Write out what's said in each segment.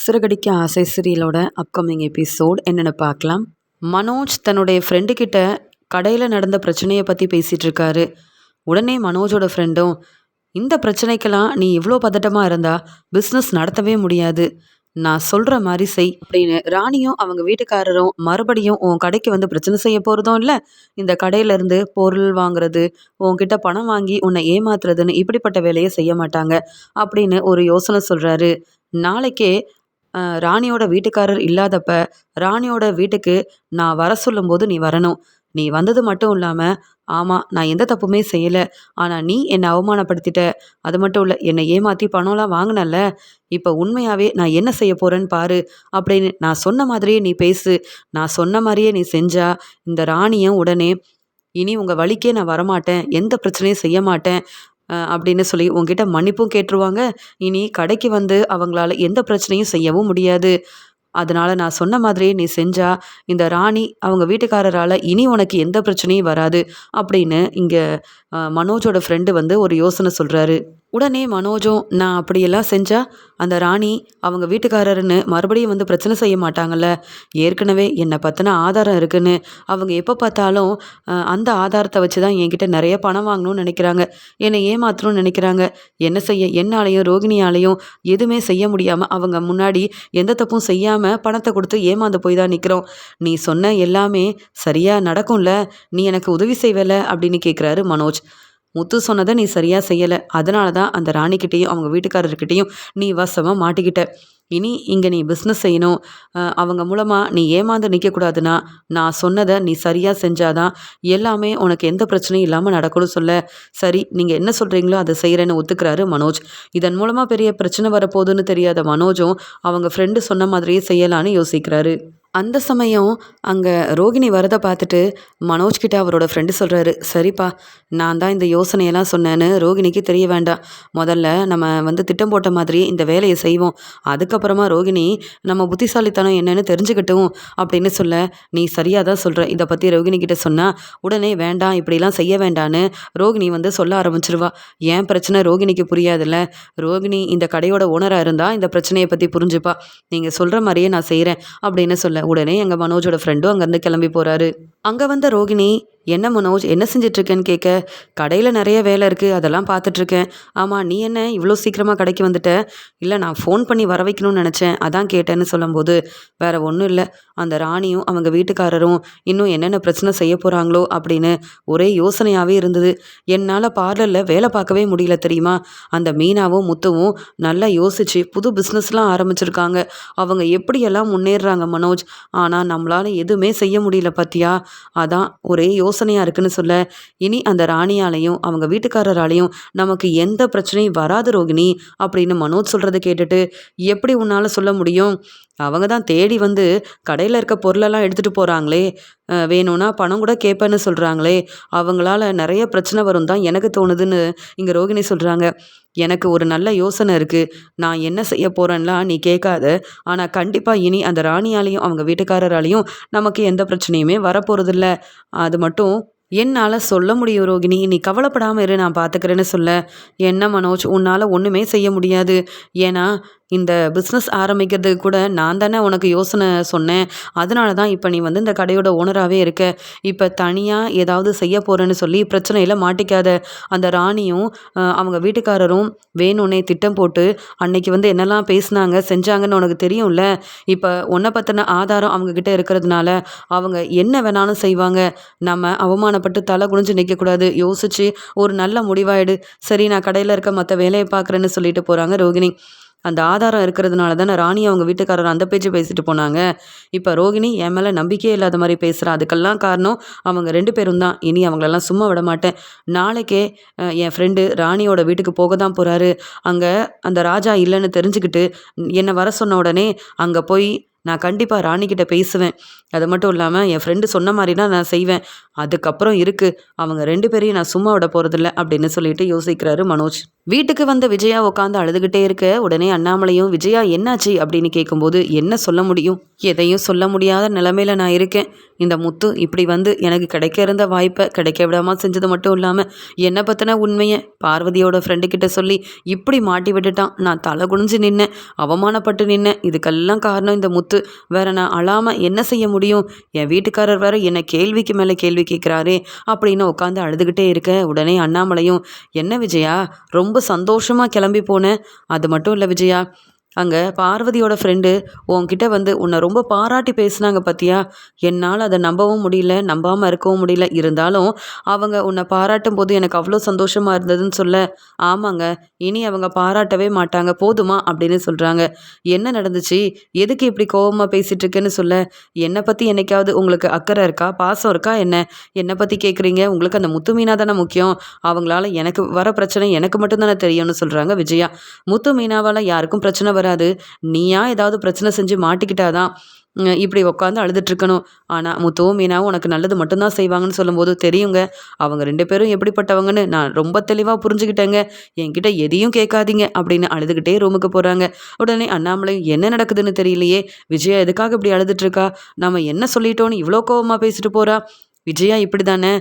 சிறகடிக்க ஆசை சீரியலோட upcoming episode என்னென்னு பார்க்கலாம். மனோஜ் தன்னுடைய ஃப்ரெண்டு கிட்ட கடையில் நடந்த பிரச்சனையை பற்றி பேசிகிட்டு இருக்காரு. உடனே மனோஜோட ஃப்ரெண்டும், இந்த பிரச்சனைக்கெல்லாம் நீ இவ்வளோ பதட்டமாக இருந்தா பிஸ்னஸ் நடத்தவே முடியாது, நான் சொல்கிற மாதிரி செய் அப்படின்னு ராணியும் அவங்க வீட்டுக்காரரும் மறுபடியும் உன் கடைக்கு வந்து பிரச்சனை செய்ய போகிறதும் இல்லை, இந்த கடையிலேருந்து பொருள் வாங்குறது, உன்கிட்ட பணம் வாங்கி உன்னை ஏமாத்துறதுன்னு இப்படிப்பட்ட வேலையை செய்ய மாட்டாங்க அப்படின்னு ஒரு யோசனை சொல்கிறாரு. நாளைக்கே ராணியோட வீட்டுக்காரர் இல்லாதப்ப ராணியோட வீட்டுக்கு நான் வர சொல்லும்போது நீ வரணும். நீ வந்தது மட்டும் இல்லாமல், ஆமாம் நான் எந்த தப்புமே செய்யலை, ஆனால் நீ என்னை அவமானப்படுத்திட்ட, அது மட்டும் இல்லை என்னை ஏமாற்றி பணம்லாம் வாங்கினல்ல, இப்போ உண்மையாகவே நான் என்ன செய்ய போகிறேன்னு பாரு அப்படின்னு நான் சொன்ன மாதிரியே நீ பேசு, நான் சொன்ன மாதிரியே நீ செஞ்சா இந்த ராணியும் உடனே இனி உங்கள் வழிக்கே நான் வரமாட்டேன், எந்த பிரச்சனையும் செய்ய மாட்டேன் அப்படின்னு சொல்லி உங்ககிட்ட மன்னிப்பும் கேட்டுருவாங்க. இனி கடைக்கு வந்து அவங்களால எந்த பிரச்சனையும் செய்யவும் முடியாது. அதனால நான் சொன்ன மாதிரியே நீ செஞ்சா இந்த ராணி அவங்க வீட்டுக்காரரால் இனி உனக்கு எந்த பிரச்சனையும் வராது அப்படின்னு இங்கே மனோஜோட ஃப்ரெண்டு வந்து ஒரு யோசனை சொல்கிறாரு. உடனே மனோஜும், நான் அப்படியெல்லாம் செஞ்சா அந்த ராணி அவங்க வீட்டுக்காரருன்னு மறுபடியும் வந்து பிரச்சனை செய்ய மாட்டாங்கல்ல, ஏற்கனவே என்னை பற்றின ஆதாரம் இருக்குன்னு அவங்க எப்போ பார்த்தாலும் அந்த ஆதாரத்தை வச்சு தான் என்கிட்ட நிறைய பணம் வாங்கணும்னு நினைக்கிறாங்க, என்னை ஏமாற்றணும்னு நினைக்கிறாங்க. என்ன செய்ய, என்னாலையும் ரோகிணியாலையும் எதுவுமே செய்ய முடியாமல் அவங்க முன்னாடி எந்த தப்பும் செய்யாமல் பணத்தை கொடுத்து ஏமாந்து போய் தான் நிற்கிறோம். நீ சொன்ன எல்லாமே சரியாக நடக்கும்ல, நீ எனக்கு உதவி செய்வல அப்படின்னு கேட்குறாரு மனோஜ். முத்து சொன்னதை நீ சரியாக செய்யலை, அதனால தான் அந்த ராணிக்கிட்டேயும் அவங்க வீட்டுக்காரர்கிட்டையும் நீ வசமாக மாட்டிக்கிட்ட. இனி இங்கே நீ பிஸ்னஸ் செய்யணும், அவங்க மூலமாக நீ ஏமாந்து நிற்கக்கூடாதுன்னா நான் சொன்னதை நீ சரியாக செஞ்சாதான் எல்லாமே உனக்கு எந்த பிரச்சனையும் இல்லாமல் நடக்கணும் சொல்ல. சரி நீங்கள் என்ன சொல்கிறீங்களோ அதை செய்கிறேன்னு ஒத்துக்கிறாரு மனோஜ். இதன் மூலமாக பெரிய பிரச்சனை வரப்போகுதுன்னு தெரியாத மனோஜும் அவங்க ஃப்ரெண்டு சொன்ன மாதிரியே செய்யலான்னு யோசிக்கிறாரு. அந்த சமயம் அங்கே ரோகிணி வரதை பார்த்துட்டு மனோஜ்கிட்ட அவரோட ஃப்ரெண்டு சொல்கிறாரு, சரிப்பா நான் தான் இந்த யோசனையெல்லாம் சொன்னேன்னு ரோகிணிக்கு தெரிய வேண்டாம், முதல்ல நம்ம வந்து திட்டம் போட்ட மாதிரி இந்த வேலையை செய்வோம், அதுக்கப்புறமா ரோகிணி நம்ம புத்திசாலித்தனம் என்னன்னு தெரிஞ்சுக்கிட்டும் அப்படின்னு சொல்ல. நீ சரியாக தான் சொல்கிற, இதை பற்றி ரோகிணி கிட்ட சொன்னால் உடனே வேண்டாம் இப்படிலாம் செய்ய வேண்டான்னு ரோகிணி வந்து சொல்ல ஆரம்பிச்சிருவா. ஏன் பிரச்சனை ரோகிணிக்கு புரியாதுல்ல, ரோகிணி இந்த கடையோட ஓனராக இருந்தால் இந்த பிரச்சனையை பற்றி புரிஞ்சுப்பா, நீங்கள் சொல்கிற மாதிரியே நான் செய்கிறேன் அப்படின்னு சொல்ல. உடனே எங்க மனோஜோட ஃப்ரெண்டும் அங்கேருந்து கிளம்பி போறாரு. அங்கே வந்த ரோகிணி, என்ன மனோஜ் என்ன செஞ்சிட்ருக்கேன்னு கேட்க, கடையில் நிறைய வேலை இருக்குது அதெல்லாம் பார்த்துட்ருக்கேன். ஆமாம் நீ என்ன இவ்வளோ சீக்கிரமாக கடைக்கு வந்துட்ட? இல்லை நான் ஃபோன் பண்ணி வர வைக்கணும்னு நினச்சேன் அதான் கேட்டேன்னு சொல்லும்போது, வேற ஒன்றும் இல்லை, அந்த ராணியும் அவங்க வீட்டுக்காரரும் இன்னும் என்னென்ன பிரச்சனை செய்ய போகிறாங்களோ அப்படின்னு ஒரே யோசனையாகவே இருந்தது. என்னால் பார்லரில் வேலை பார்க்கவே முடியல தெரியுமா. அந்த மீனாவும் முத்துவும் நல்லா யோசித்து புது பிஸ்னஸ்லாம் ஆரம்பிச்சிருக்காங்க, அவங்க எப்படியெல்லாம் முன்னேறுறாங்க மனோஜ், ஆனால் நம்மளால் எதுவுமே செய்ய முடியல பார்த்தியா, அதான் ஒரே யோசனையாக இருக்குன்னு சொல்ல. இனி அந்த ராணியாலையும் அவங்க வீட்டுக்காரராலையும் நமக்கு எந்த பிரச்சனையும் வராது ரோகிணி அப்படின்னு மனோஜ் சொல்கிறத கேட்டுட்டு, எப்படி உன்னால் சொல்ல முடியும், அவங்க தான் தேடி வந்து கடையில் இருக்க பொருளெல்லாம் எடுத்துகிட்டு போகிறாங்களே, வேணும்னா பணம் கூட கேட்பேன்னு சொல்கிறாங்களே, அவங்களால நிறைய பிரச்சனை வரும் தான் எனக்கு தோணுதுன்னு இங்கே ரோகிணி சொல்கிறாங்க. எனக்கு ஒரு நல்ல யோசனை இருக்குது, நான் என்ன செய்ய போகிறேன்லாம் நீ கேட்காத, ஆனால் கண்டிப்பாக இனி அந்த ராணியாலையும் அவங்க வீட்டுக்காரராலையும் நமக்கு எந்த பிரச்சனையுமே வரப்போகிறதில்ல, அது மட்டும் என்னால் சொல்ல முடியும் ரோகிணி, நீ கவலைப்படாமல் இரு நான் பார்த்துக்கிறேன்னு சொல்ல. என்ன மனோஜ் உன்னால் ஒன்றுமே செய்ய முடியாது, ஏன்னா இந்த பிஸ்னஸ் ஆரம்பிக்கிறதுக்கு கூட நான் தானே உனக்கு யோசனை சொன்னேன், அதனால தான் இப்போ நீ வந்து இந்த கடையோட ஓனராகவே இருக்க, இப்போ தனியாக ஏதாவது செய்ய போகிறேன்னு சொல்லி பிரச்சனையில் மாட்டிக்காத. அந்த ராணியும் அவங்க வீட்டுக்காரரும் வேணும்னே திட்டம் போட்டு அன்னைக்கு வந்து என்னெல்லாம் பேசுனாங்க செஞ்சாங்கன்னு உனக்கு தெரியும்ல, இப்போ உன்னை பற்றின ஆதாரம் அவங்கக்கிட்ட இருக்கிறதுனால அவங்க என்ன வேணாலும் செய்வாங்க, நம்ம அவமானப்பட்டு தலை குனிஞ்சு நிற்கக்கூடாது, யோசித்து ஒரு நல்ல முடிவாயிடு. சரி நான் கடையில் இருக்க மற்ற வேலையை பார்க்குறேன்னு சொல்லிட்டு போகிறாங்க ரோகிணி. அந்த ஆதாரம் இருக்கிறதுனால தானே ராணி அவங்க வீட்டுக்காரர் அந்த பேச்சு பேசிட்டு போனாங்க, இப்போ ரோகிணி என் மேலே நம்பிக்கையே இல்லாத மாதிரி பேசுகிறா, அதுக்கெல்லாம் காரணம் அவங்க 2 பேரும் தான். இனி அவங்களெல்லாம் சும்மா விட மாட்டேன். நாளைக்கே என் ஃப்ரெண்டு ராணியோட வீட்டுக்கு போக தான் போகிறாரு, அங்கே அந்த ராஜா இல்லைன்னு தெரிஞ்சுக்கிட்டு என்னை வர சொன்ன உடனே அங்கே போய் நான் கண்டிப்பாக ராணிக்கிட்ட பேசுவேன். அது மட்டும் இல்லாமல் என் ஃப்ரெண்டு சொன்ன மாதிரி தான் நான் செய்வேன். அதுக்கப்புறம் இருக்குது, அவங்க 2 பேரையும் நான் சும்மா விட போகிறதில்ல அப்படின்னு சொல்லிட்டு யோசிக்கிறாரு மனோஜ். வீட்டுக்கு வந்த விஜயா உட்காந்து அழுதுகிட்டே இருக்க உடனே அண்ணாமலையும், விஜயா என்னாச்சு அப்படின்னு கேட்கும்போது, என்ன சொல்ல முடியும், எதையும் சொல்ல முடியாத நிலைமையில நான் இருக்கேன். இந்த முத்து இப்படி வந்து எனக்கு கிடைக்க இருந்த வாய்ப்பை கிடைக்க விடாமல் செஞ்சது மட்டும் இல்லாமல் என்னை பற்றின உண்மையை பார்வதியோட ஃப்ரெண்டு கிட்ட சொல்லி இப்படி மாட்டி விட்டுட்டான். நான் தலை குனிஞ்சு நின்னேன், அவமானப்பட்டு நின்னேன். இதுக்கெல்லாம் காரணம் இந்த முத்து. வேற நான் அழாமல் என்ன செய்ய முடியும்? என் வீட்டுக்காரர் வேற என்னை கேள்விக்கு மேலே கேள்வி கேட்குறாரே அப்படின்னு உட்காந்து அழுதுகிட்டே இருக்க உடனே அண்ணாமலையும், என்ன விஜயா ரொம்ப சந்தோஷமாக கிளம்பி போனேன். அது மட்டும் இல்லை விஜயா, அங்கே பார்வதியோட ஃப்ரெண்டு உன்கிட்ட வந்து உன்னை ரொம்ப பாராட்டி பேசுனாங்க பார்த்தியா? என்னால் அதை நம்பவும் முடியல, நம்பாமல் இருக்கவும் முடியல. இருந்தாலும் அவங்க உன்னை பாராட்டும் போது எனக்கு அவ்வளோ சந்தோஷமாக இருந்ததுன்னு சொல்ல, ஆமாங்க, இனி அவங்க பாராட்டவே மாட்டாங்க போதுமா அப்படின்னு சொல்கிறாங்க. என்ன நடந்துச்சு, எதுக்கு இப்படி கோவமாக பேசிகிட்டு இருக்கேன்னு சொல்ல, என்னை பற்றி என்னைக்காவது உங்களுக்கு அக்கறை இருக்கா, பாசம் இருக்கா என்ன? என்னை பற்றி கேட்குறீங்க? உங்களுக்கு அந்த முத்து மீனா தானே முக்கியம். அவங்களால எனக்கு வர பிரச்சனை எனக்கு மட்டும்தானே தெரியும்னு சொல்கிறாங்க விஜயா. முத்து மீனாவால் யாருக்கும் பிரச்சனை வராது. நீயா ஏதாவது பிரச்சனை செஞ்சு மாட்டிக்கிட்டாதான் இப்படி உட்காந்து அழுதுட்டு இருக்கணும். ஆனால் முத்துவும் மீனாவும் உனக்கு நல்லது மட்டும்தான் செய்வாங்கன்னு சொல்லும்போது, தெரியுங்க, அவங்க 2 பேரும் எப்படிப்பட்டவங்கன்னு நான் ரொம்ப தெளிவாக புரிஞ்சுக்கிட்டேங்க. என்கிட்ட எதையும் கேட்காதீங்க அப்படின்னு அழுதுகிட்டே ரூமுக்கு போகிறாங்க. உடனே அண்ணாமலை, என்ன நடக்குதுன்னு தெரியலையே, விஜயா எதுக்காக இப்படி அழுதுட்டு இருக்கா, நம்ம என்ன சொல்லிட்டோன்னு இவ்வளோ கோவமாக பேசிட்டு போறா, விஜயா இப்படி தானே,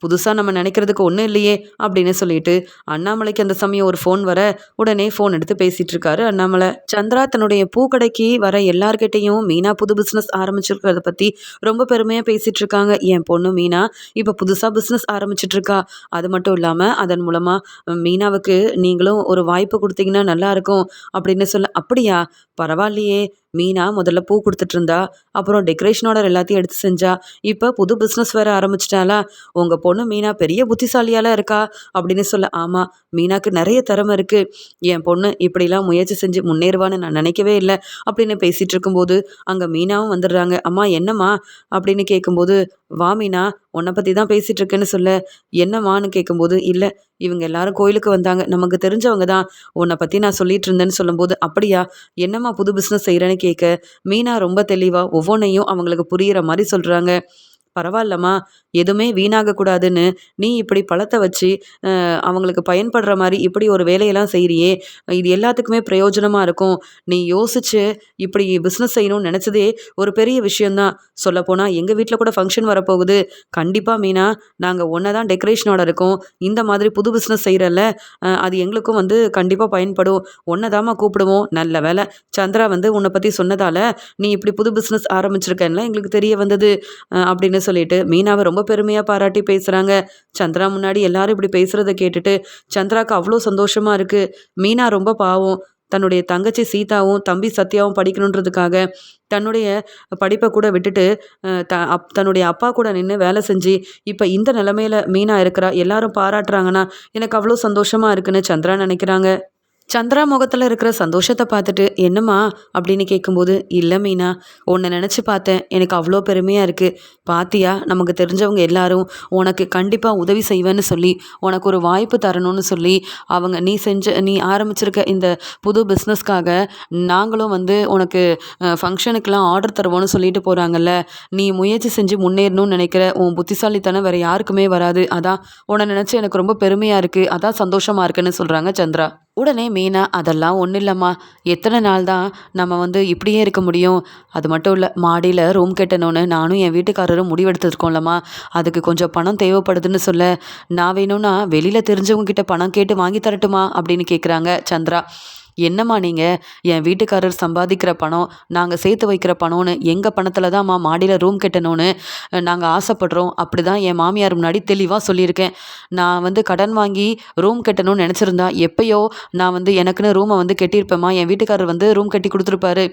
புதுசாக நம்ம நினைக்கிறதுக்கு ஒன்றும் இல்லையே அப்படின்னு சொல்லிட்டு அண்ணாமலைக்கு அந்த சமயம் ஒரு ஃபோன் வர உடனே ஃபோன் எடுத்து பேசிட்டு இருக்காரு அண்ணாமலை. சந்திரா தன்னுடைய பூக்கடைக்கு வர எல்லார்கிட்டையும் மீனா புது பிஸ்னஸ் ஆரம்பிச்சிருக்கிறத பற்றி ரொம்ப பெருமையாக பேசிட்டு இருக்காங்க. என் பொண்ணு மீனா இப்போ புதுசாக பிஸ்னஸ் ஆரம்பிச்சிட்டு இருக்கா. அது மட்டும் இல்லாமல் அதன் மூலமாக மீனாவுக்கு நீங்களும் ஒரு வாய்ப்பு கொடுத்தீங்கன்னா நல்லா இருக்கும் அப்படின்னு சொல்ல, அப்படியா, பரவாயில்லையே, மீனா முதல்ல பூ கொடுத்துட்டு இருந்தா, அப்புறம் டெக்கரேஷன் ஆர்டர் எல்லாத்தையும் எடுத்து செஞ்சா, இப்போ புது பிஸ்னஸ் வேற ஆரம்பிச்சிட்டாளா? உங்கள் பொண்ணு மீனா பெரிய புத்திசாலியாலாம் இருக்கா அப்படின்னு சொல்ல, ஆமாம், மீனாக்கு நிறைய திறமை இருக்குது. என் பொண்ணு இப்படிலாம் முயற்சி செஞ்சு முன்னேறுவான்னு நான் நினைக்கவே இல்லை அப்படின்னு பேசிகிட்டு இருக்கும்போது அங்கே மீனாவும் வந்துடுறாங்க. அம்மா என்னம்மா அப்படின்னு கேட்கும்போது, வா மீனா, உன்னை பற்றி தான் பேசிகிட்டு இருக்கேன்னு சொல்ல, என்னம்மான்னு கேட்கும்போது, இல்லை, இவங்க எல்லாரும் கோயிலுக்கு வந்தாங்க, நமக்கு தெரிஞ்சவங்க தான், உன்னை பற்றி நான் சொல்லிட்டு இருந்தேன்னு சொல்லும்போது, அப்படியா, என்னம்மா புது பிஸ்னஸ் செய்கிறேன்னு கேட்க மீனா ரொம்ப தெளிவாக ஒவ்வொன்றையும் அவங்களுக்கு புரிகிற மாதிரி சொல்கிறாங்க. பரவாயில்லம்மா, எதுவுமே வீணாகக்கூடாதுன்னு நீ இப்படி பழத்தை வச்சு அவங்களுக்கு பயன்படுற மாதிரி இப்படி ஒரு வேலையெல்லாம் செய்கிறியே, இது எல்லாத்துக்குமே பிரயோஜனமாக இருக்கும். நீ யோசிச்சு இப்படி பிஸ்னஸ் செய்யணும்னு நினச்சதே ஒரு பெரிய விஷயந்தான். சொல்லப்போனால் எங்கள் வீட்டில் கூட ஃபங்க்ஷன் வரப்போகுது. கண்டிப்பாக மீனா, நாங்கள் ஒன்றை தான் டெக்கரேஷனோட இருக்கோம். இந்த மாதிரி புது பிஸ்னஸ் செய்கிறல்ல, அது எங்களுக்கும் வந்து கண்டிப்பாக பயன்படும். ஒன்றை தாம்மா கூப்பிடுவோம். நல்ல வேலை, சந்திரா வந்து உன்னை பற்றி சொன்னதால் நீ இப்படி புது பிஸ்னஸ் ஆரம்பிச்சிருக்கேன்லாம் எங்களுக்கு தெரிய வந்தது அப்படின்னு சொல்லிட்டு மீனாவை ரொம்ப பெருமையாக பாராட்டி பேசுகிறாங்க. சந்திரா முன்னாடி எல்லாரும் இப்படி பேசுகிறத கேட்டுட்டு சந்திராவுக்கு அவ்வளோ சந்தோஷமாக இருக்குது. மீனா ரொம்ப பாவம், தன்னுடைய தங்கச்சி சீதாவும் தம்பி சத்யாவும் படிக்கணுன்றதுக்காக தன்னுடைய படிப்பை கூட விட்டுட்டு தன்னுடைய அப்பா கூட நின்று வேலை செஞ்சு இப்போ இந்த நிலமையில மீனா இருக்கிறா. எல்லாரும் பாராட்டுறாங்கன்னா எனக்கு அவ்வளோ சந்தோஷமாக இருக்குன்னு சந்திரா நினைக்கிறாங்க. சந்திரா முகத்தில் இருக்கிற சந்தோஷத்தை பார்த்துட்டு, என்னம்மா அப்படின்னு கேட்கும்போது, இல்லை மீனா, உன்னை நினச்சி பார்த்தேன், எனக்கு அவ்வளோ பெருமையாக இருக்குது. பாத்தியா, நமக்கு தெரிஞ்சவங்க எல்லாரும் உனக்கு கண்டிப்பாக உதவி செய்வேன்னு சொல்லி உனக்கு ஒரு வாய்ப்பு தரணும்னு சொல்லி அவங்க நீ ஆரம்பிச்சிருக்க இந்த புது பிஸ்னஸ்க்காக நாங்களும் வந்து உனக்கு ஃபங்க்ஷனுக்கெலாம் ஆர்டர் தருவோன்னு சொல்லிட்டு போகிறாங்கல்ல. நீ முயற்சி செஞ்சு முன்னேறணும்னு நினைக்கிற உன் புத்திசாலித்தனம் வேறு யாருக்குமே வராது. அதான் உன்னை நினச்சி எனக்கு ரொம்ப பெருமையாக இருக்குது, அதான் சந்தோஷமாக இருக்குன்னு சொல்கிறாங்க சந்திரா. உடனே மீனா, அதெல்லாம் ஒன்றும் இல்லைம்மா, எத்தனை நாள் தான் நம்ம வந்து இப்படியே இருக்க முடியும்? அது மட்டும் இல்லை, மாடியில் ரூம் கட்டணும்னு நானும் என் வீட்டுக்காரரும் முடிவெடுத்துருக்கோம்லம்மா, அதுக்கு கொஞ்சம் பணம் தேவைப்படுதுன்னு சொல்ல, நான் வேணும்னா வெளியில் தெரிஞ்சவங்க கிட்ட பணம் கேட்டு வாங்கி தரட்டுமா அப்படின்னு கேட்குறாங்க சந்திரா. என்னம்மா நீங்கள், என் வீட்டுக்காரர் சம்பாதிக்கிற பணம், நாங்கள் சேர்த்து வைக்கிற பணம்னு எங்கள் பணத்தில் தான்மா மாடியில் ரூம் கட்டணும்னு நாங்கள் ஆசைப்படுறோம். அப்படி தான் என் மாமியார் முன்னாடி தெளிவாக சொல்லியிருக்கேன். நான் வந்து கடன் வாங்கி ரூம் கட்டணும்னு நினச்சிருந்தா எப்பயோ நான் வந்து எனக்குன்னு ரூமை வந்து கட்டியிருப்பேம்மா. என் வீட்டுக்காரர் வந்து ரூம் கட்டி கொடுத்துருப்பாரு.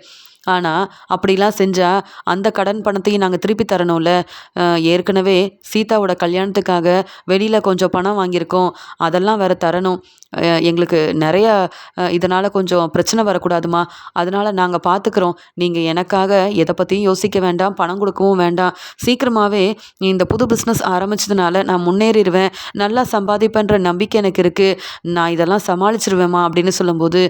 ஆனால் அப்படிலாம் செஞ்சால் அந்த கடன் பணத்தையும் நாங்கள் திருப்பி தரணும்ல. ஏற்கனவே சீதாவோட கல்யாணத்துக்காக வெளியில் கொஞ்சம் பணம் வாங்கியிருக்கோம், அதெல்லாம் வேறு தரணும். எங்களுக்கு நிறையா இதனால் கொஞ்சம் பிரச்சனை வரக்கூடாதுமா, அதனால் நாங்கள் பார்த்துக்குறோம். நீங்கள் எனக்காக எதை பற்றியும் யோசிக்க வேண்டாம், பணம் கொடுக்கவும் வேண்டாம். சீக்கிரமாகவே இந்த புது பிஸ்னஸ் ஆரம்பிச்சதுனால நான் முன்னேறிடுவேன், நல்லா சம்பாதிப்பேன்ற நம்பிக்கை எனக்கு இருக்குது, நான் இதெல்லாம் சமாளிச்சிருவேம்மா அப்படின்னு சொல்லும்போது,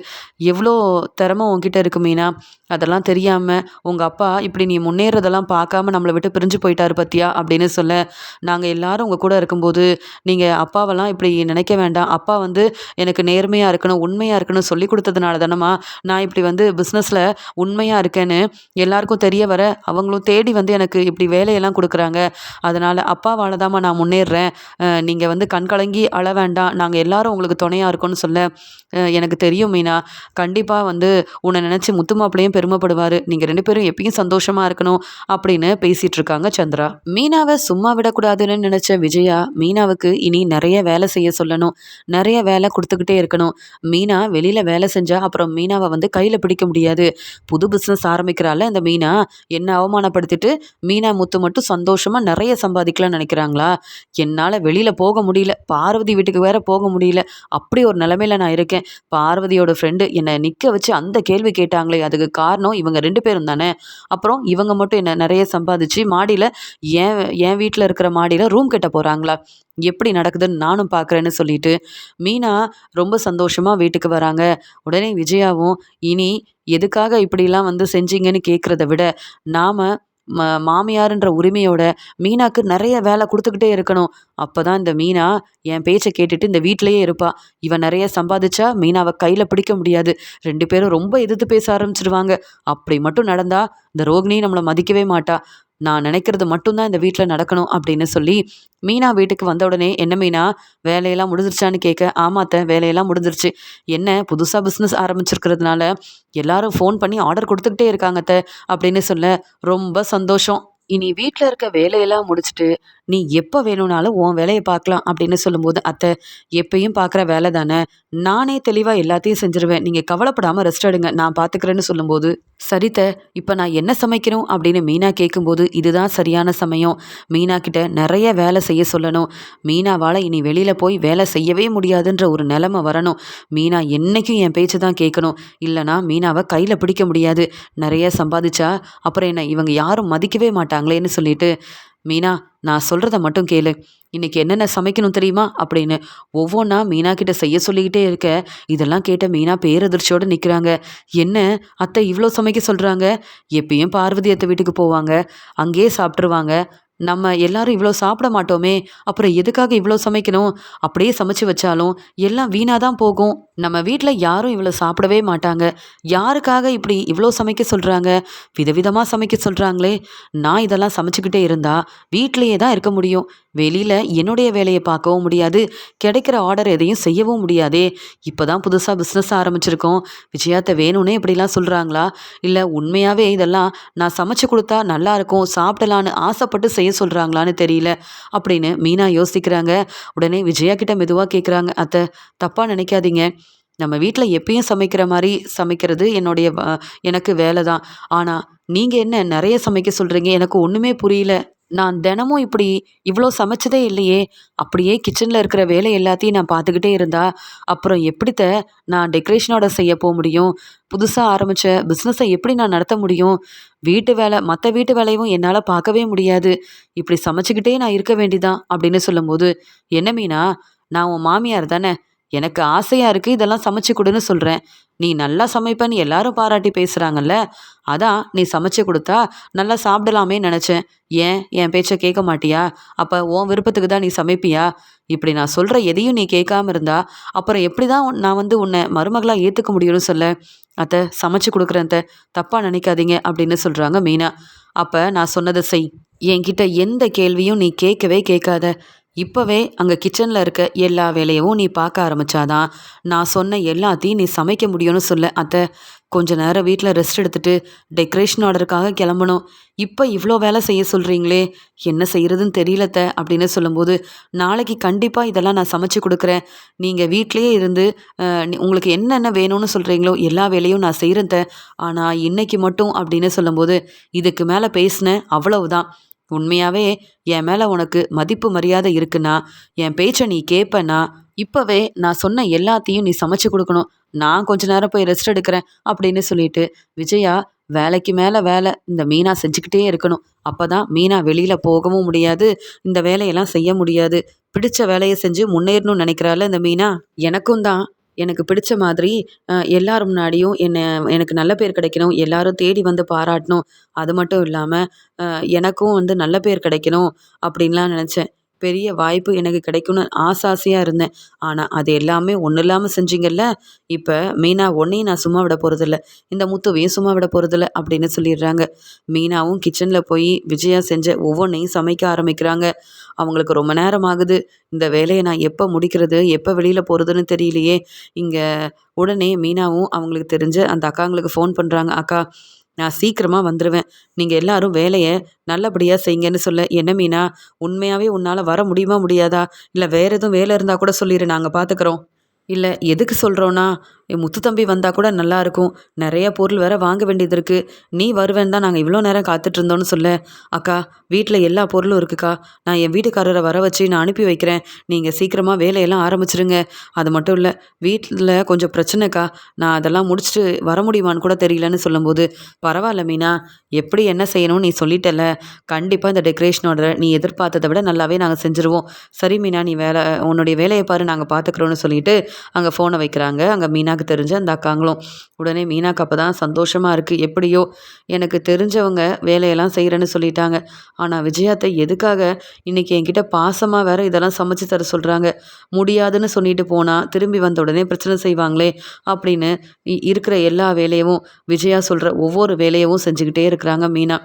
எவ்வளோ திறமை உன்கிட்ட இருக்கு மீனா, அதெல்லாம் இதெல்லாம் தெரியாமல் உங்கள் அப்பா இப்படி நீ முன்னேறதெல்லாம் பார்க்காம நம்மளை விட்டு பிரிஞ்சு போயிட்டாரு பத்தியா அப்படின்னு சொல்ல, நாங்கள் எல்லாரும் உங்கள் கூட இருக்கும்போது நீங்கள் அப்பாவெல்லாம் இப்படி நினைக்க வேண்டாம். அப்பா வந்து எனக்கு நேர்மையாக இருக்கணும், உண்மையாக இருக்கணும் சொல்லி கொடுத்ததுனால தானம்மா நான் இப்படி வந்து பிஸ்னஸில் உண்மையாக இருக்கேன்னு எல்லாருக்கும் தெரிய வர அவங்களும் தேடி வந்து எனக்கு இப்படி வேலையெல்லாம் கொடுக்குறாங்க. அதனால் அப்பாவால் தாம்மா நான் முன்னேறுறேன். நீங்கள் வந்து கண்கலங்கி அழ வேண்டாம். நாங்கள் எல்லாரும் உங்களுக்கு துணையா இருக்கோம்னு சொல்ல, எனக்கு தெரியும் மீனா. கண்டிப்பா வந்து உன்ன நினைச்சு முத்து மாப்பிள்ளையும் பெருமைப்படுவாரு. நீங்க 2 பேரும் எப்பயும் சந்தோஷமா இருக்கணும் அப்படின்னு பேசிட்டு இருக்காங்க சந்திரா. மீனாவ சும்மா விடக்கூடாதுன்னு நினைச்ச விஜயா, மீனாவுக்கு இனி நெறைய வேலை செய்ய சொல்லணும். நெறைய வேலை குடுத்துக்கிட்டே இருக்கணும். மீனா வெளியில வேலை செஞ்சா அப்புறம் மீனாவ வந்து கையில பிடிக்க முடியாது. புது பிசினஸ் ஆரம்பிக்கிறாள்ல இந்த மீனா, என்ன அவமானப்படுத்திட்டு மீனா முத்து மட்டும் சந்தோஷமா நெறைய சம்பாதிக்கலாம்னு நினைக்கிறாங்களா? என்னால வெளியில போக முடியல. பார்வதி வீட்டுக்கு வேற போக முடியல. அப்படி ஒரு நிலைமையில நான் இருக்கேன். பார்வதியோட ஃப்ரெண்டு என்ன நிக்க வச்சு அந்த கேள்வி கேட்டாங்களே, அதுக்கு காரணம் இவங்க 2 பேரும் தானே. அப்புறம் இவங்க மட்டும் என்ன நெறைய சம்பாதிச்சு மாடியில என் என் வீட்ல இருக்கிற மாடியில ரூம் கட்ட போறாங்களா? எப்படி நடக்குதுன்னு நானும் பார்க்குறேன்னு சொல்லிட்டு, மீனா ரொம்ப சந்தோஷமா வீட்டுக்கு வராங்க. உடனே விஜயாவும், இனி எதுக்காக இப்படிலாம் வந்து செஞ்சீங்கன்னு கேட்கிறத விட, நாம மாமியாருன்ற உரிமையோட மீனாக்கு நெறைய வேலை குடுத்துக்கிட்டே இருக்கணும். அப்பதான் இந்த மீனா என் பேச்ச கேட்டுட்டு இந்த வீட்லயே இருப்பா. இவ நெறைய சம்பாதிச்சா மீனாவ கையில பிடிக்க முடியாது. 2 பேரும் ரொம்ப எதிர்த்து பேச ஆரம்பிச்சுருவாங்க. அப்படி மட்டும் நடந்தா இந்த ரோகிணி நம்மள மதிக்கவே மாட்டா. நான் நினைக்கிறது மட்டும் தான் இந்த வீட்ல நடக்கணும் அப்படின்னு சொல்லி, மீனா வீட்டுக்கு வந்த உடனே, "என்ன மீனா வேலையெல்லாம் முடிஞ்சிருச்சான்னு?" கேட்க, "ஆமா அத்த வேலையெல்லாம் முடிஞ்சிருச்சு. என்ன புதுசா பிசினஸ் ஆரம்பிச்சிருக்கிறதுனால எல்லாரும் ஃபோன் பண்ணி ஆர்டர் குடுத்துக்கிட்டே இருக்காங்க அத்த" அப்படின்னு சொல்ல, "ரொம்ப சந்தோஷம். இனி வீட்ல இருக்க வேலையெல்லாம் முடிச்சுட்டு, நீ எப்ப வேணும்னாலும் உன் வேலைய பார்க்கலாம்" அப்படின்னு சொல்லும்போது, "அத்த எப்பயும் பார்க்குற வேலை தானே. நானே தெளிவா எல்லாத்தையும் செஞ்சுருவேன். நீங்க கவலைப்படாம ரெஸ்ட் எடுங்க. நான் பார்த்துக்கிறேன்னு" சொல்லும்போது, "சரி அத்த, இப்ப நான் என்ன சமைக்கணும்?" அப்படின்னு மீனா கேட்கும்போது, இதுதான் சரியான சமயம். மீனா கிட்ட நெறைய வேலை செய்ய சொல்லணும். மீனாவால இனி வெளியில போய் வேலை செய்யவே முடியாதுன்ற ஒரு நிலைமை வரணும். மீனா என்னைக்கும் என் பேச்ச தான் கேட்கணும். இல்லன்னா மீனாவ கையில பிடிக்க முடியாது. நெறைய சம்பாதிச்சா அப்புறம் என்ன இவங்க யாரும் மதிக்கவே மாட்டாங்களேன்னு சொல்லிட்டு, "மீனா நான் சொல்றத மட்டும் கேளு. இன்னைக்கு என்னென்ன சமைக்கணும் தெரியுமா?" அப்படின்னு ஒவ்வொன்னா மீனா கிட்ட செய்ய சொல்லிக்கிட்டே இருக்க, இதெல்லாம் கேட்ட மீனா பேரதிர்ச்சியோட நிக்கிறாங்க. "என்ன அத்தை இவ்ளோ சமைக்க சொல்றாங்க? எப்பயும் பார்வதி அத்தை வீட்டுக்கு போவாங்க. அங்கேயே சாப்ட்டுருவாங்க. நம்ம எல்லாரும் இவ்ளோ சாப்பிட மாட்டோமே! அப்புறம் எதுக்காக இவ்ளோ சமைக்கணும்? அப்படியே சமைச்சு வச்சாலும் எல்லாம் வீணா தான் போகும். நம்ம வீட்ல யாரும் இவ்ளோ சாப்பிடவே மாட்டாங்க. யாருக்காக இப்படி இவ்ளோ சமைக்க சொல்றாங்க? விதவிதமா சமைக்க சொல்றாங்களே! நான் இதெல்லாம் சமைச்சுக்கிட்டே இருந்தா வீட்லயே தான் இருக்க முடியும். வெளியில என்னுடைய வேலைய பார்க்கவும் முடியாது. கிடைக்கிற ஆர்டர் எதையும் செய்யவும் முடியாதே! இப்பதான் புதுசா பிசினஸ் ஆரம்பிச்சிருக்கோம். விஜயா அத்தை வேணும்னே இப்படிலாம் சொல்றாங்களா? இல்ல உண்மையாவே இதெல்லாம் நான் சமைச்சு குடுத்தா நல்லாருக்கும், சாப்பிடலான்னு ஆசைப்பட்டு செய்ய சொல்றாங்களான்னு தெரியல" அப்படின்னு மீனா யோசிக்கிறாங்க. உடனே விஜயா கிட்ட மெதுவா கேட்குறாங்க, "அத்தை தப்பா நினைக்காதீங்க. நம்ம வீட்ல எப்பயும் சமைக்கிற மாரி சமைக்கிறது எனக்கு வேலை தான். ஆனா நீங்க என்ன நெறைய சமைக்க சொல்றீங்க? எனக்கு ஒண்ணுமே புரியல. நான் தினமும் இப்படி இவ்ளோ சமைச்சதே இல்லையே! அப்படியே கிச்சன்ல இருக்கிற வேலை எல்லாத்தையும் நான் பார்த்துக்கிட்டே இருந்தா, அப்புறம் எப்படித்த நான் டெக்கரேஷன் ஆர்டர் செய்ய முடியும்? புதுசா ஆரம்பிச்ச பிசினஸ எப்படி நான் நடத்த முடியும்? வீட்டு வேலை மத்த வீட்டு வேலையும் என்னால பார்க்கவே முடியாது. இப்படி சமைச்சுக்கிட்டே நான் இருக்க வேண்டியதான்" அப்படின்னு சொல்லும்போது, "என்ன மீனா, நான் உன் மாமியார் தானே! எனக்கு ஆசையா இருக்கு இதெல்லாம் சமைச்சு குடுன்னு சொல்றேன். நீ நல்லா சமைப்பன்னு எல்லாரும் பாராட்டி பேசுறாங்கல்ல. அதான் நீ சமைச்சு குடுத்தா நல்லா சாப்பிடலாமேன்னு நெனச்சேன். ஏன் என் பேச்ச கேட்க மாட்டியா? அப்ப உன் விருப்பத்துக்கு தான் நீ சமைப்பியா? இப்படி நான் சொல்ற எதையும் நீ கேட்காம இருந்தா, அப்புறம் எப்படி தான் நான் வந்து உன்ன மருமகளா ஏத்துக்க முடியும்னு சொல்ல?" "அத்த சமைச்சு குடுக்குறேன் அத்த. தப்பா நெனைக்காதீங்க" அப்படின்னு சொல்றாங்க மீனா. "அப்ப நான் சொன்னத செய். என்கிட்ட எந்த கேள்வியும் நீ கேட்கவே கேட்காத. இப்பவே அங்க கிச்சன்ல இருக்க எல்லா வேலையவும் நீ பார்க்க ஆரம்பிச்சாதான், நான் சொன்ன எல்லாத்தையும் நீ சமைக்க முடியும்னு சொல்ல." "அத்த கொஞ்ச நேரம் வீட்ல ரெஸ்ட் எடுத்துட்டு டெக்கரேஷன் ஆர்டருக்காக கிளம்பணும். இப்ப இவ்ளோ வேலை செய்ய சொல்றீங்களே! என்ன செய்றதுன்னு தெரியல அத்த" அப்படின்னு சொல்லும்போது, "நாளைக்கு கண்டிப்பா இதெல்லாம் நான் சமைச்சு குடுக்குறேன். நீங்க வீட்லயே இருந்து உங்களுக்கு என்னென்ன வேணும்னு சொல்றீங்களோ எல்லா வேலையும் நான் செய்றேன் அத்த. ஆனா இன்னைக்கு மட்டும்" அப்படின்னு சொல்லும்போது, "இதுக்கு மேல பேசினேன் அவ்வளவுதான். உண்மையாவே என் மேல உனக்கு மதிப்பு மரியாதை இருக்குன்னா, என் பேச்ச நீ கேட்பேன்னா, இப்பவே நான் சொன்ன எல்லாத்தையும் நீ சமைச்சு குடுக்கணும். நான் கொஞ்ச நேரம் போய் ரெஸ்ட் எடுக்கிறேன்" அப்படின்னு சொல்லிட்டு, விஜயா வேலைக்கு மேல வேலை இந்த மீனா செஞ்சுக்கிட்டே இருக்கணும். அப்பதான் மீனா வெளியில போகவும் முடியாது, இந்த வேலையெல்லாம் செய்ய முடியாது. பிடிச்ச வேலைய செஞ்சு முன்னேறணும்னு நினைக்கிறாள்ல இந்த மீனா, எனக்கும் தான் எனக்கு பிடிச்ச மாதிரி எல்லார் முன்னாடியும் எனக்கு நல்ல பேர் கிடைக்கணும். எல்லாரும் தேடி வந்து பாராட்டணும். அது மட்டும் இல்லாம எனக்கும் வந்து நல்ல பேர் கிடைக்கணும் அப்படின்லாம் நினச்சேன். பெரிய வாய்ப்பு எனக்கு கிடைக்கும்னு ஆசையா இருந்தேன். ஆனா, அது எல்லாமே ஒண்ணும் இல்லாம செஞ்சீங்கல்ல. இப்ப மீனா உன்னையும் நான் சும்மா விட போறதில்ல. இந்த முத்துவையும் சும்மா விட போறதில்ல அப்படின்னு சொல்லிடுறாங்க. மீனாவும் கிச்சன்ல போய் விஜயா செஞ்ச ஒவ்வொன்னையும் சமைக்க ஆரம்பிக்கிறாங்க. அவங்களுக்கு ரொம்ப நேரம் ஆகுது. இந்த வேலைய நான் எப்ப முடிக்கிறது? எப்ப வெளியில போறதுன்னு தெரியலையே! இங்க உடனே மீனாவும் அவங்களுக்கு தெரிஞ்ச அந்த அக்காங்களுக்கு ஃபோன் பண்றாங்க. "அக்கா, நான் சீக்கிரமா வந்துருவேன். நீங்க எல்லாரும் வேலைய நல்லபடியா செய்யுங்கன்னு" சொல்ல, "என்ன மீனா, உண்மையாவே உன்னால வர முடியுமா? முடியாதா? இல்ல வேற எதுவும் வேலை இருந்தா கூட சொல்லிரு, நாங்க பார்த்துக்குறோம்." இல்ல எதுக்கு சொல்றோம்னா, என் முத்து தம்பி வந்தா கூட நல்லாருக்கும். நெறைய பொருள் வேற வாங்க வேண்டியது இருக்கு. நீ வருவேன்னு தான் நாங்க இவ்ளோ நேரம் காத்துட்டு இருந்தோம்னு சொல்ல, "அக்கா, வீட்ல எல்லா பொருளும் இருக்குக்கா. நான் என் வீட்டுக்காரர வர வச்சு நான் அனுப்பி வைக்கிறேன். நீங்க சீக்கிரமா வேலையெல்லாம் ஆரம்பிச்சுருங்க. அது மட்டும் இல்ல, வீட்ல கொஞ்சம் பிரச்சனைக்கா. நான் அதெல்லாம் முடிச்சுட்டு வர முடியுமான்னு கூட தெரியலன்னு" சொல்லும்போது, "பரவால்ல மீனா, எப்படி என்ன செய்யணும்னு நீ சொல்லிட்டல்ல. கண்டிப்பா இந்த டெக்கரேஷன் ஆர்டர நீ எதிர்பார்த்தத விட நல்லாவே நாங்க செஞ்சுருவோம். சரி மீனா, நீ உன்னுடைய வேலைய பாரு, நாங்க பார்த்துக்குறோம்னு" சொல்லிட்டு அங்க ஃபோன வைக்கிறாங்க. அங்க மீனாக்கு தெரிஞ்ச அந்த அக்காங்களும். உடனே மீனாக்கு அப்பதான் சந்தோஷமா இருக்கு. எப்படியோ எனக்கு தெரிஞ்சவங்க வேலையெல்லாம் செய்றேன்னு சொல்லிட்டாங்க. ஆனா விஜயாத்த எதுக்காக இன்னைக்கு என்கிட்ட பாசமா வேற இதெல்லாம் சமைச்சு தர சொல்றாங்க. முடியாதுன்னு சொல்லிட்டு போனா, திரும்பி வந்த உடனே பிரச்சனை செய்வாங்களே அப்படின்னு இருக்கிற எல்லா வேலையவும் விஜயா சொல்ற ஒவ்வொரு வேலையவும் செஞ்சுக்கிட்டே இருக்கிறாங்க மீனா.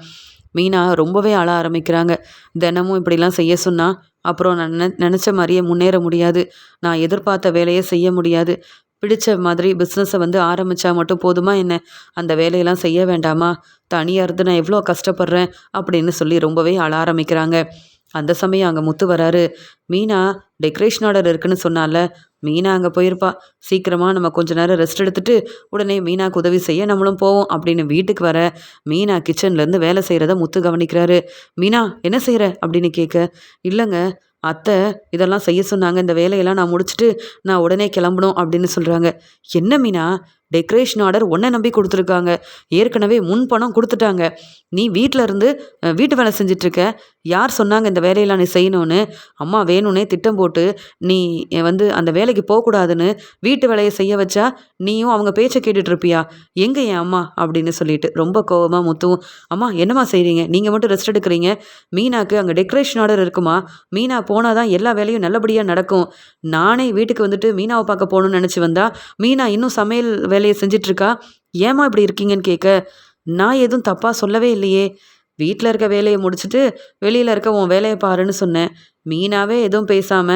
மீனா ரொம்பவே அழ ஆரம்பிக்கிறாங்க. தினமும் இப்படிலாம் செய்ய சொன்னா, அப்புறம் நான் நெனச்ச மாரியே முன்னேற முடியாது. நான் எதிர்பார்த்த வேலைய செய்ய முடியாது. பிடிச்ச மாதிரி பிசினஸ வந்து ஆரம்பிச்சா மட்டும் போதுமா என்ன? அந்த வேலையெல்லாம் செய்ய வேண்டாமா? தனியா இருந்து நான் எவ்ளோ கஷ்டப்படுறேன் அப்படின்னு சொல்லி ரொம்பவே அழ ஆரம்பிக்கிறாங்க. அந்த சமயம் அங்க முத்து வராரு. "மீனா, டெக்கரேஷன் ஆர்டர் இருக்குன்னு சொன்னால்ல, மீனா அங்க போயிருப்பா. சீக்கிரமா நம்ம கொஞ்ச நேரம் ரெஸ்ட் எடுத்துட்டு, உடனே மீனாக்கு உதவி செய்ய நம்மளும் போவோம்" அப்படின்னு வீட்டுக்கு வர, மீனா கிச்சன்லேருந்து வேலை செய்றத முத்து கவனிக்கிறாரு. "மீனா, என்ன செய்ற?" அப்படின்னு கேட்க, "இல்லங்க, அத்தை இதெல்லாம் செய்ய சொன்னாங்க. இந்த வேலையெல்லாம் நான் முடிச்சுட்டு, நான் உடனே கிளம்பணும்" அப்படின்னு சொல்றாங்க. "என்ன மீனா? டெக்கரேஷன் ஆர்டர் உன்ன நம்பி குடுத்துருக்காங்க. ஏற்கனவே முன் பணம் குடுத்துட்டாங்க. நீ வீட்ல இருந்து வீட்டு வேலை செஞ்சுட்ருக்க. யார் சொன்னாங்க இந்த வேலையெல்லாம் நீ செய்யணும்னு? அம்மா வேணும்னே திட்டம் போட்டு, நீ வந்து அந்த வேலைக்கு போக்கூடாதுன்னு வீட்டு வேலைய செய்ய வச்சா, நீயும் அவங்க பேச்ச கேட்டுட்டு இருப்பியா? எங்க என் அம்மா?" அப்படின்னு சொல்லிட்டு ரொம்ப கோவமா முத்துவும், "அம்மா என்னம்மா செய்றீங்க? நீங்க மட்டும் ரெஸ்ட் எடுக்குறீங்க. மீனாக்கு அங்க டெக்கரேஷன் ஆர்டர் இருக்குமா. மீனா போனா தான் எல்லா வேலையும் நல்லபடியா நடக்கும். நானே வீட்டுக்கு வந்துட்டு மீனாவ பார்க்க போணும்னு நெனச்சு வந்தா, மீனா இன்னும் சமையல் வேலைய செஞ்சுட்ருக்கா. ஏம்மா இப்படி இருக்கீங்கன்னு?" கேட்க, "நான் எதுவும் தப்பா சொல்லவே இல்லையே. வீட்ல இருக்க வேலைய முடிச்சுட்டு, வெளியில இருக்க உன் வேலைய பாருன்னு சொன்னேன். மீனாவே எதுவும் பேசாம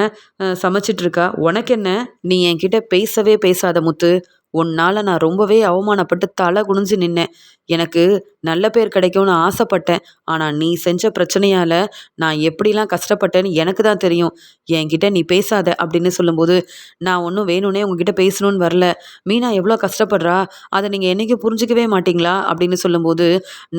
சமைச்சிட்ருக்கா. உனக்கென்ன?" "நீ என்கிட்ட பேசவே பேசாத முத்து. உன்னால நான் ரொம்பவே அவமானப்பட்டு தல குனிஞ்சு நின்னேன். எனக்கு நல்ல பேர் கிடைக்கும்னு ஆசைப்பட்டேன். ஆனா நீ செஞ்ச பிரச்சனையால நான் எப்படிலாம் கஷ்டப்பட்டேன்னு எனக்கு தான் தெரியும். என்கிட்ட நீ பேசாத" அப்படின்னு சொல்லும்போது, "நான் ஒண்ணும் வேணும்னே உங்ககிட்ட பேசணும்னு வரல. மீனா எவ்வளோ கஷ்டப்படுறா, அத நீங்க என்னைக்கும் புரிஞ்சுக்கவே மாட்டீங்களா?" அப்படின்னு சொல்லும்போது,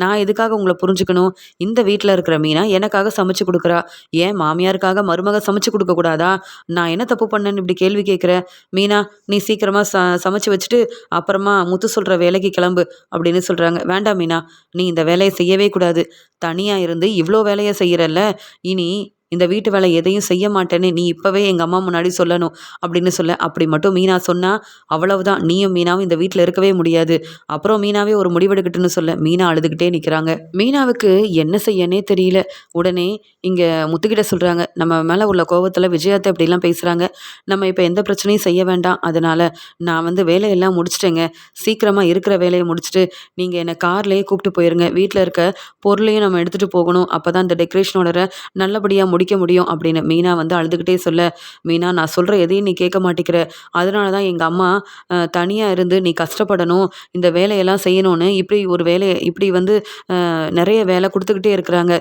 "நான் எதுக்காக உங்கள புரிஞ்சுக்கணும்? இந்த வீட்ல இருக்கிற மீனா எனக்காக சமைச்சு குடுக்குறா. ஏன் மாமியாருக்காக மருமக சமைச்சு குடுக்க கூடாதா? நான் என்ன தப்பு பண்ணேன்னு இப்படி கேள்வி கேட்குற? மீனா, நீ சீக்கிரமா சமைச்சு வச்சுட்டு அப்புறமா முத்து சொல்ற வேலைக்கு கிளம்பு" அப்படின்னு சொல்றாங்க. "வேண்டாம் மீனா, நீ இந்த வேலைய செய்யவே கூடாது. தனியா இருந்து இவ்ளோ வேலைய செய்றல்ல, இனி இந்த வீட்டு வேலை எதையும் செய்ய மாட்டேன்னு நீ இப்பவே எங்க அம்மா முன்னாடி சொல்லணும்" அப்படின்னு சொல்ல, அப்படி மட்டும் மீனா சொன்னா, அவ்வளவுதான், நீயும் மீனாவும் இந்த வீட்ல இருக்கவே முடியாது. அப்புறம் மீனாவே ஒரு முடிவெடுக்கட்டும்னு சொல்ல, மீனா அழுதுகிட்டே நிக்கிறாங்க. மீனாவுக்கு என்ன செய்யன்னே தெரியல. உடனே இங்க முத்துக்கிட்ட சொல்றாங்க, "நம்ம மேல உள்ள கோவத்துல விஜயாத்த இப்படிலாம் பேசுறாங்க. நம்ம இப்ப எந்த பிரச்சனையும் செய்ய வேண்டாம். அதனால நான் வந்து வேலையெல்லாம் முடிச்சுட்டேங்க. சீக்கிரமா இருக்கிற வேலைய முடிச்சுட்டு, நீங்க என்ன கார்லயே கூப்பிட்டு போயிருங்க. வீட்ல இருக்க பொருளையும் நம்ம எடுத்துட்டு போகணும். அப்பதான் இந்த டெக்கரேஷன் ஆர்டர நல்லபடியா முடிக்க முடியும்" அப்படின்னு மீனா வந்து அழுதுகிட்டே சொல்ல, "மீனா, நான் சொல்ற எதையும் நீ கேட்க மாட்டேங்கிற. அதனால தான் எங்க அம்மா தனியா இருந்து நீ கஷ்டப்படணும், இந்த வேலையெல்லாம் செய்யணும்னு இப்படி ஒரு வேலைய இப்படி வந்து நெறைய வேலை குடுத்துக்கிட்டே இருக்கிறாங்க.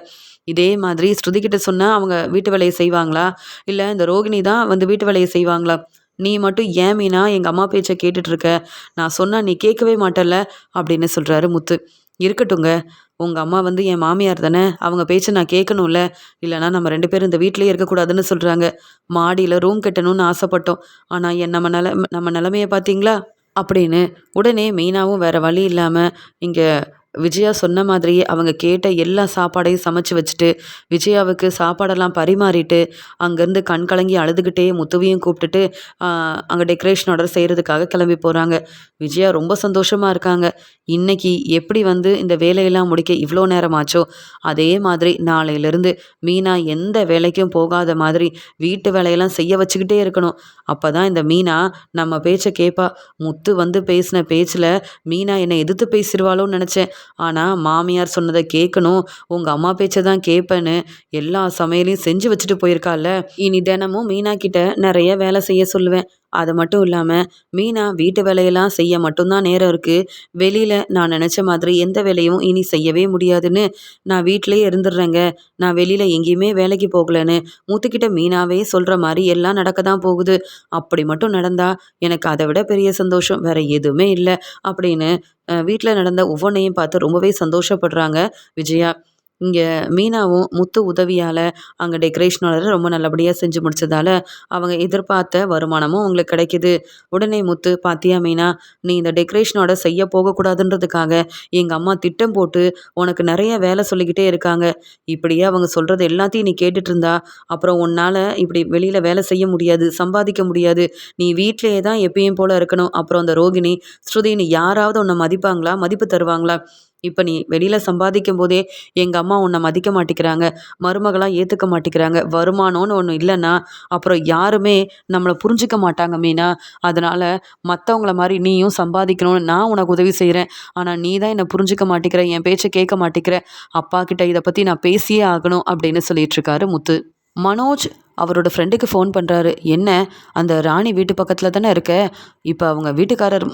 இதே மாதிரி ஸ்ருதிகிட்ட சொன்னா அவங்க வீட்டு வேலைய செய்வாங்களா? இல்ல இந்த ரோகிணி தான் வந்து வீட்டு வேலைய செய்வாங்களா? நீ மட்டும் ஏன் மீனா எங்க அம்மா பேச்ச கேட்டுட்டு இருக்க? நான் சொன்னா நீ கேட்கவே மாட்டல்ல" அப்படின்னு சொல்றாரு முத்து. "இருக்கட்டுங்க. உங்க அம்மா வந்து என் மாமியார் தானே. அவங்க பேச்ச நான் கேட்கணும்ல. இல்லன்னா நம்ம 2 பேரும் இந்த வீட்லயே இருக்கக்கூடாதுன்னு சொல்றாங்க. மாடியில ரூம் கட்டணும்னு ஆசைப்பட்டோம். ஆனா நம்ம நிலைமைய பார்த்தீங்களா?" அப்படின்னு உடனே மீனாவும் வேற வழி இல்லாம, இங்க விஜயா சொன்ன மாதிரியே அவங்க கேட்ட எல்லா சாப்பாடையும் சமைச்சு வச்சுட்டு, விஜயாவுக்கு சாப்பாடெல்லாம் பரிமாறிட்டு, அங்கேருந்து கண் கலங்கி அழுதுகிட்டே முத்துவையும் கூப்பிட்டுட்டு, அ அங்க டெக்கரேஷன் ஆர்டர் செய்றதுக்காக கிளம்பி போறாங்க. விஜயா ரொம்ப சந்தோஷமா இருக்காங்க. இன்னைக்கு எப்படி வந்து இந்த வேலையெல்லாம் முடிக்க இவ்ளோ நேரம் ஆச்சோ, அதே மாதிரி நாளையிலிருந்து மீனா எந்த வேலைக்கும் போகாத மாதிரி வீட்டு வேலையெல்லாம் செய்ய வச்சுக்கிட்டே இருக்கணும். அப்பதான் இந்த மீனா நம்ம பேச்ச கேட்பா. முத்து வந்து பேசின பேச்சுல மீனா என்னை எதிர்த்து பேசிருவாளோன்னு நெனச்சேன். ஆனா மாமியார் சொன்னத கேட்கணும், உங்க அம்மா பேச்ச தான் கேட்பேன்னு எல்லா சமையலையும் செஞ்சு வச்சுட்டு போயிருக்கால்ல. இனி தினமும் மீனா கிட்ட நெறைய வேலை செய்ய சொல்லுவேன். அது மட்டும் இல்லாம, மீனா வீட்டு வேலையெல்லாம் செய்ய மட்டும் தான் நேரம் இருக்கு. வெளியில நான் நெனச்ச மாதிரி எந்த வேலையும் இனி செய்யவே முடியாதுன்னு, நான் வீட்லயே இருந்துடுறேங்க. நான் வெளியில எங்கேயுமே வேலைக்கு போகலன்னு முத்துக்கிட்ட மீனாவே சொல்ற மாரி எல்லாம் நடக்க தான் போகுது. அப்படி மட்டும் நடந்தா எனக்கு அத விட பெரிய சந்தோஷம் வேற எதுவுமே இல்ல. அப்படின்னு வீட்ல நடந்த ஒவ்வொன்னையும் பார்த்து ரொம்பவே சந்தோஷப்படுறாங்க விஜயா. இங்க மீனாவும் முத்து உதவியால அங்க டெக்கரேஷன் ஆர்டர ரொம்ப நல்லபடியா செஞ்சு முடிச்சதால, அவங்க எதிர்பார்த்த வருமானமும் அவங்களுக்கு கிடைக்குது. உடனே முத்து, "பாத்தியா மீனா, நீ இந்த டெக்கரேஷன் ஆர்டர் செய்ய போகக்கூடாதுன்றதுக்காக எங்க அம்மா திட்டம் போட்டு உனக்கு நெறைய வேலை சொல்லிக்கிட்டே இருக்காங்க. இப்படியே அவங்க சொல்றது எல்லாத்தையும் நீ கேட்டுட்டு இருந்தா, அப்புறம் உன்னால இப்படி வெளியில வேலை செய்ய முடியாது, சம்பாதிக்க முடியாது. நீ வீட்லயே தான் எப்பயும் போல இருக்கணும். அப்புறம் அந்த ரோகிணி, ஸ்ருதின்னு யாராவது உன்ன மதிப்பாங்களா? மதிப்பு தருவாங்களா? இப்ப நீ வெளியில சம்பாதிக்கும்போதே எங்க அம்மா உன்ன மதிக்க மாட்டேங்கிறாங்க. மருமகளா ஏத்துக்க மாட்டேங்கிறாங்க. வருமானம்னு ஒண்ணு இல்லன்னா, அப்புறம் யாருமே நம்மள புரிஞ்சுக்க மாட்டாங்க மீனா. அதனால மத்தவங்கள மாரி நீயும் சம்பாதிக்கணும்னு நான் உனக்கு உதவி செய்றேன். ஆனா நீ தான் என்ன புரிஞ்சுக்க மாட்டேங்கிற. என் பேச்ச கேட்க மாட்டேங்கிற. அப்பா கிட்ட இத பத்தி நான் பேசியே ஆகணும்." அப்படின்னு சொல்லிட்டு இருக்காரு முத்து. மனோஜ் அவரோட ஃப்ரெண்டுக்கு ஃபோன் பண்றாரு. "என்ன, அந்த ராணி வீட்டு பக்கத்துல தானே இருக்க? இப்ப அவங்க வீட்டுக்காரர்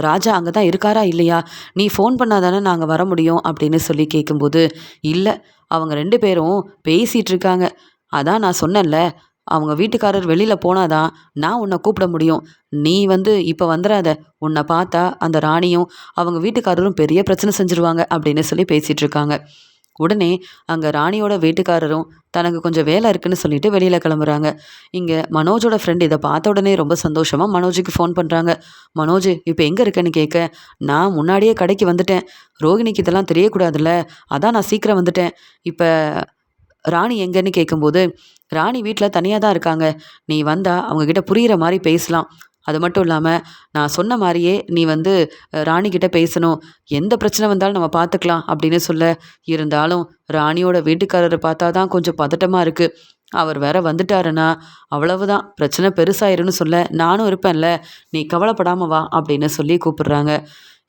ராஜா அங்க தான் இருக்காரா இல்லையா? நீ ஃபோன் பண்ணா தானே நாங்க வர முடியும்." அப்படின்னு சொல்லி கேட்கும்போது, "இல்ல, அவங்க 2 பேரும் பேசிட்டு இருக்காங்க. அதான் நான் சொன்னேன்ல, அவங்க வீட்டுக்காரர் வெளியில போனா தான் நான் உன்ன கூப்பிட முடியும். நீ வந்து இப்ப வந்துராத. உன்ன பார்த்தா அந்த ராணியும் அவங்க வீட்டுக்காரரும் பெரிய பிரச்சனை செஞ்சுருவாங்க." அப்படின்னு சொல்லி பேசிட்டு இருக்காங்க. உடனே அங்க ராணியோட வீட்டுக்காரரும் தனக்கு கொஞ்சம் வேலை இருக்குன்னு சொல்லிட்டு வெளியில கிளம்புறாங்க. இங்க மனோஜோட ஃப்ரெண்ட் இத பார்த்த உடனே ரொம்ப சந்தோஷமா மனோஜுக்கு ஃபோன் பண்றாங்க. "மனோஜ், இப்ப எங்க இருக்கன்னு?" கேட்க, "நான் முன்னாடியே கடைக்கு வந்துட்டேன். ரோகிணிக்கு இதெல்லாம் தெரியக்கூடாதுல்ல. அதான் நான் சீக்கிரம் வந்துட்டேன். இப்ப ராணி எங்கன்னு?" கேட்கும்போது, "ராணி வீட்ல தனியா தான் இருக்காங்க. நீ வந்தா அவங்க கிட்ட புரியிற மாரி பேசலாம். அது மட்டும் இல்லாம, நான் சொன்ன மாரியே நீ வந்து ராணி கிட்ட பேசணும். எந்த பிரச்சனை வந்தாலும் நம்ம பார்த்துக்கலாம்." அப்படின்னு சொல்ல, இருந்தாலும் ராணியோட வீட்டுக்காரர பார்த்தா தான் கொஞ்சம் பதட்டமா இருக்கு. அவர் வேற வந்துட்டாருன்னா, அவ்வளவுதான் பிரச்சனை பெருசாயிரும்னு சொல்ல, "நானும் இருப்பேன்ல, நீ கவலைப்படாம வா." அப்படின்னு சொல்லி கூப்பிடுறாங்க.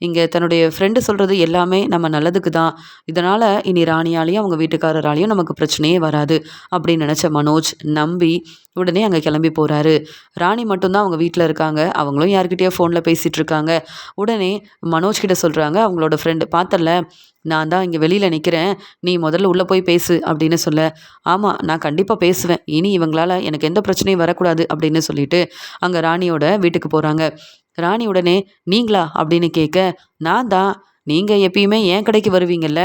இங்க தன்னுடைய ஃப்ரெண்டு சொல்றது எல்லாமே நம்ம நல்லதுக்கு தான். இதனால இனி ராணியாலயும், அவங்க வீட்டுக்காரராலயும் நமக்கு பிரச்சனையே வராது அப்படின்னு நெனச்ச மனோஜ் நம்பி உடனே அங்க கிளம்பி போறாரு. ராணி மட்டும் தான் அவங்க வீட்ல இருக்காங்க. அவங்களும் யார்கிட்டயோ ஃபோன்ல பேசிட்டு இருக்காங்க. உடனே மனோஜ் கிட்ட சொல்றாங்க அவங்களோட ஃப்ரெண்டு, "பாத்தல்ல, நான் தான் இங்க வெளியில நிக்கிறேன். நீ முதல்ல உள்ள போய் பேசு." அப்படின்னு சொல்ல, "ஆமா, நான் கண்டிப்பா பேசுவேன். இனி இவங்களால எனக்கு எந்த பிரச்சனையும் வரக்கூடாது." அப்படின்னு சொல்லிட்டு அங்க ராணியோட வீட்டுக்கு போறாங்க. ராணி உடனே, "நீங்களா?" அப்படின்னு கேட்க, "நான் தான். நீங்க எப்பயுமே என் கடைக்கு வருவீங்கல்ல.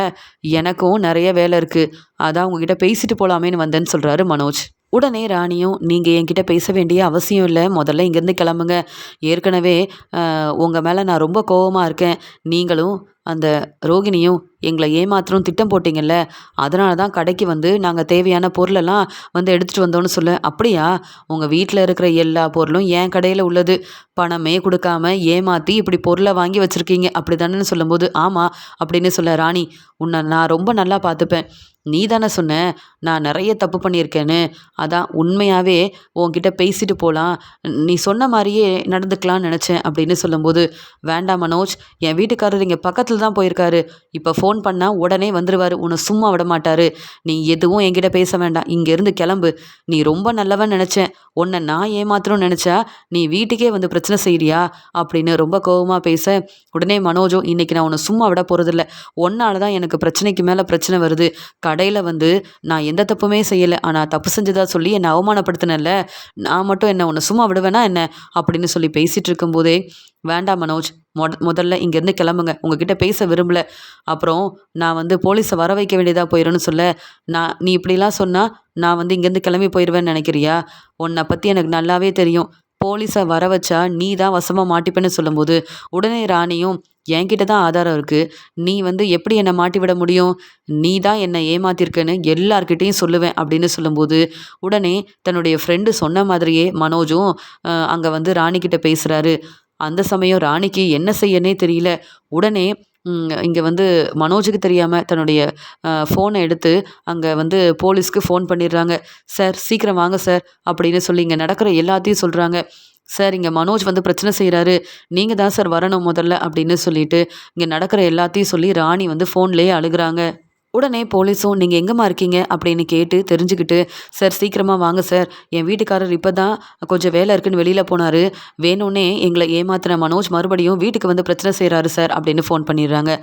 எனக்கும் நெறைய வேலை இருக்கு. அதான் உங்ககிட்ட பேசிட்டு போலாமேன்னு வந்தேன்னு" சொல்றாரு மனோஜ். உடனே ராணியும், "நீங்க என்கிட்ட பேச வேண்டிய அவசியம் இல்ல. முதல்ல இங்கேருந்து கிளம்புங்க. ஏற்கனவே உங்க மேல நான் ரொம்ப கோவமா இருக்கேன். நீங்களும் அந்த ரோகிணியும் எங்கள ஏமாத்தணும்னு திட்டம் போட்டீங்கல்ல. அதனால தான் கடைக்கு வந்து நாங்க தேவையான பொருளெல்லாம் வந்து எடுத்துட்டு வந்தோம்ன்னு" சொல்ல, "அப்படியா? உங்க வீட்ல இருக்கிற எல்லா பொருளும் என் கடையில உள்ளது. பணமே குடுக்காம ஏமாத்தி இப்படி பொருள வாங்கி வச்சிருக்கீங்க. அப்படிதானேன்னு?" சொல்லும்போது, "ஆமா." அப்படின்னு சொல்ல ராணி, "உன்ன நான் ரொம்ப நல்லா பார்த்துப்பேன். நீ தானே சொன்ன, நான் நெறைய தப்பு பண்ணியிருக்கேன்னு. அதான் உண்மையாவே உன்கிட்ட பேசிட்டு போலாம். நீ சொன்ன மாரியே நடந்துக்கலாம்னு நெனச்சேன்." அப்படின்னு சொல்லும்போது, "வேண்டாம் மனோஜ். என் வீட்டுக்காரர் இங்க பக்கத்துல தான் போயிருக்காரு. இப்ப ஃபோன் பண்ணா உடனே வந்துருவாரு. உன்ன சும்மா விடமாட்டாரு. நீ எதுவும் என்கிட்ட பேச வேண்டாம். இங்கேருந்து கிளம்பு. நீ ரொம்ப நல்லவன்னு நெனச்சேன். உன்ன நான் ஏமாத்தணும்னு நெனச்சா, நீ வீட்டுக்கே வந்து பிரச்சனை செய்றியா?" அப்படின்னு ரொம்ப கோவமா பேச, உடனே மனோஜும், "இன்னைக்கு நான் உன்ன சும்மா விட போறதில்ல. உன்னால தான் எனக்கு பிரச்சனைக்கு மேல பிரச்சனை வருது. கடையில வந்து நான் எந்த தப்புமே செய்யல. ஆனா தப்பு செஞ்சதா சொல்லி என்ன அவமானப்படுத்தினல்ல. நான் மட்டும் என்ன உன்ன சும்மா விடுவேனா என்ன?" அப்படின்னு சொல்லி பேசிட்டு இருக்கும்போதே, "வேண்டாம் மனோஜ். முதல்ல இங்கேருந்து கிளம்புங்க. உங்ககிட்ட பேச விரும்பல. அப்புறம் நான் வந்து போலீஸ வர வைக்க வேண்டியதா போயிரும்னு" சொல்ல, நீ இப்படிலாம் சொன்னா நான் வந்து இங்கேருந்து கிளம்பி போயிருவேன்னு நினைக்கிறியா? உன்ன பத்தி எனக்கு நல்லாவே தெரியும். போலீஸ வர வச்சா நீ தான் வசமா மாட்டிப்பேன்னு" சொல்லும்போது, உடனே ராணியும், என்கிட்ட தான் ஆதாரம் இருக்கு. நீ வந்து எப்படி என்ன மாட்டி விட முடியும்? நீ தான் என்ன ஏமாத்தியிருக்கன்னு எல்லார்கிட்டயும் சொல்லுவேன் அப்படின்னு சொல்லும்போது, உடனே தன்னுடைய ஃப்ரெண்டு சொன்ன மாதிரியே மனோஜும் அங்க வந்து ராணி கிட்ட பேசுறாரு. அந்த சமயம் ராணிக்கு என்ன செய்யன்னே தெரியல. உடனே இங்க வந்து மனோஜுக்கு தெரியாம தன்னுடைய ஃபோன எடுத்து அங்க வந்து போலீஸ்க்கு ஃபோன் பண்ணிடுறாங்க. "சார் சீக்கிரம் வாங்க சார்" அப்படின்னு சொல்லி இங்க நடக்கிற எல்லாத்தையும் சொல்றாங்க. "சார் இங்க மனோஜ் வந்து பிரச்சனை செய்றாரு. நீங்க தான் சார் வரணும் முதல்ல" அப்படின்னு சொல்லிட்டு இங்க நடக்கிற எல்லாத்தையும் சொல்லி ராணி வந்து ஃபோன்லயே அழுகுறாங்க. உடனே போலீஸும் "நீங்க எங்கேம்மா இருக்கீங்க?" அப்படின்னு கேட்டு தெரிஞ்சுக்கிட்டு, "சார் சீக்கிரமா வாங்க சார். என் வீட்டுக்காரர் இப்ப தான் கொஞ்சம் வேலை இருக்குன்னு வெளியில போனாரு. வேணும்னே எங்கள ஏமாத்துன மனோஜ் மறுபடியும் வீட்டுக்கு வந்து பிரச்சனை செய்றாரு சார்" அப்படின்னு ஃபோன் பண்ணிடுறாங்க.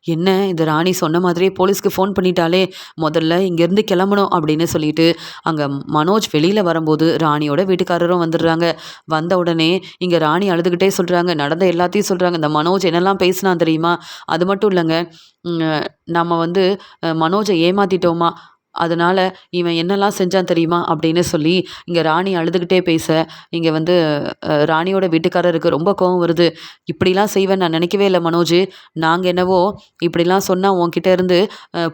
"என்ன இந்த ராணி சொன்ன மாதிரியே போலீஸ்க்கு ஃபோன் பண்ணிட்டாளே! முதல்ல இங்கேருந்து கிளம்பணும்" அப்படின்னு சொல்லிட்டு, அங்க மனோஜ் வெளியில வரும்போது ராணியோட வீட்டுக்காரரும் வந்துடுறாங்க. வந்த உடனே இங்க ராணி அழுதுகிட்டே சொல்றாங்க. நடந்த எல்லாத்தையும் சொல்றாங்க. "இந்த மனோஜ் என்னலாம் பேசினான் தெரியுமா? அது மட்டும் இல்லங்க. ம் நம்ம வந்து மனோஜ ஏமாத்திட்டோமா! அதனால இவன் என்னலாம் செஞ்சான் தெரியுமா? அப்படின்னு சொல்லி இங்க ராணி அழுதுகிட்டே பேச, இங்க வந்து ராணியோட வீட்டுக்காரருக்கு ரொம்ப கோவம் வருது. "இப்படிலாம் செய்வேன்னு நான் நினைக்கவே இல்ல மனோஜு. நாங்க என்னவோ இப்படிலாம் சொன்னா உன்கிட்ட இருந்து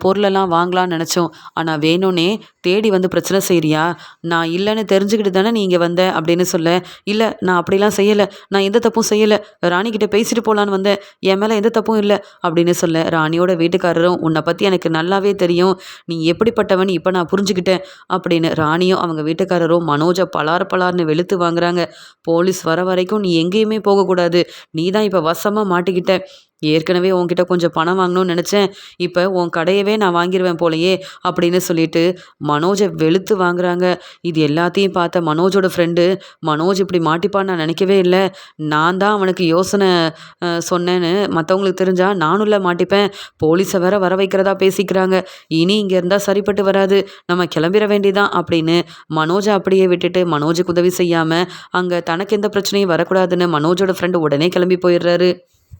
பொருளெல்லாம் வாங்கலாம்னு நெனச்சோம். ஆனா வேணும்னே தேடி வந்து பிரச்சனை செய்றியா? நான் இல்லன்னு தெரிஞ்சுக்கிட்டு தானே நீ இங்க வந்த" அப்படின்னு சொல்ல, "இல்ல நான் அப்படிலாம் செய்யல. நான் எந்த தப்பும் செய்யல. ராணிகிட்ட பேசிட்டு போலான்னு வந்தேன். என் மேல எந்த தப்பும் இல்ல" அப்படின்னு சொல்ல, ராணியோட வீட்டுக்காரரும் "உன்ன பத்தி எனக்கு நல்லாவே தெரியும். நீ எப்படிப்பட்டவன்னு இப்ப நான் புரிஞ்சுக்கிட்டேன்" அப்படின்னு ராணியும் அவங்க வீட்டுக்காரரும் மனோஜ பலார் பலார்ன்னு வெளுத்து வாங்குறாங்க. "போலீஸ் வர வரைக்கும் நீ எங்கேயுமே போகக்கூடாது. நீ தான் இப்ப வசமா மாட்டிக்கிட்ட. ஏற்கனவே உன்கிட்ட கொஞ்சம் பணம் வாங்கணும்னு நெனச்சேன். இப்ப உன் கடையவே நான் வாங்கிருவேன் போலயே" அப்படின்னு சொல்லிட்டு மனோஜ வெளுத்து வாங்குறாங்க. இது எல்லாத்தையும் பார்த்த மனோஜோட ஃப்ரெண்டு, "மனோஜ் இப்படி மாட்டிப்பான்னு நான் நெனைக்கவே இல்ல. நான் தான் அவனுக்கு யோசனை சொன்னேன்னு மத்தவங்களுக்கு தெரிஞ்சா நானும்ல மாட்டிப்பேன். போலீஸ வேற வர வைக்கிறதா பேசிக்கிறாங்க. இனி இங்க இருந்தா சரிப்பட்டு வராது. நம்ம கிளம்பிற வேண்டியதான்" அப்படின்னு மனோஜ அப்படியே விட்டுட்டு மனோஜுக்கு உதவி செய்யாம, அங்க தனக்கு எந்த பிரச்சனையும் வரக்கூடாதுன்னு மனோஜோட ஃப்ரெண்டு உடனே கிளம்பி போயிடுறாரு.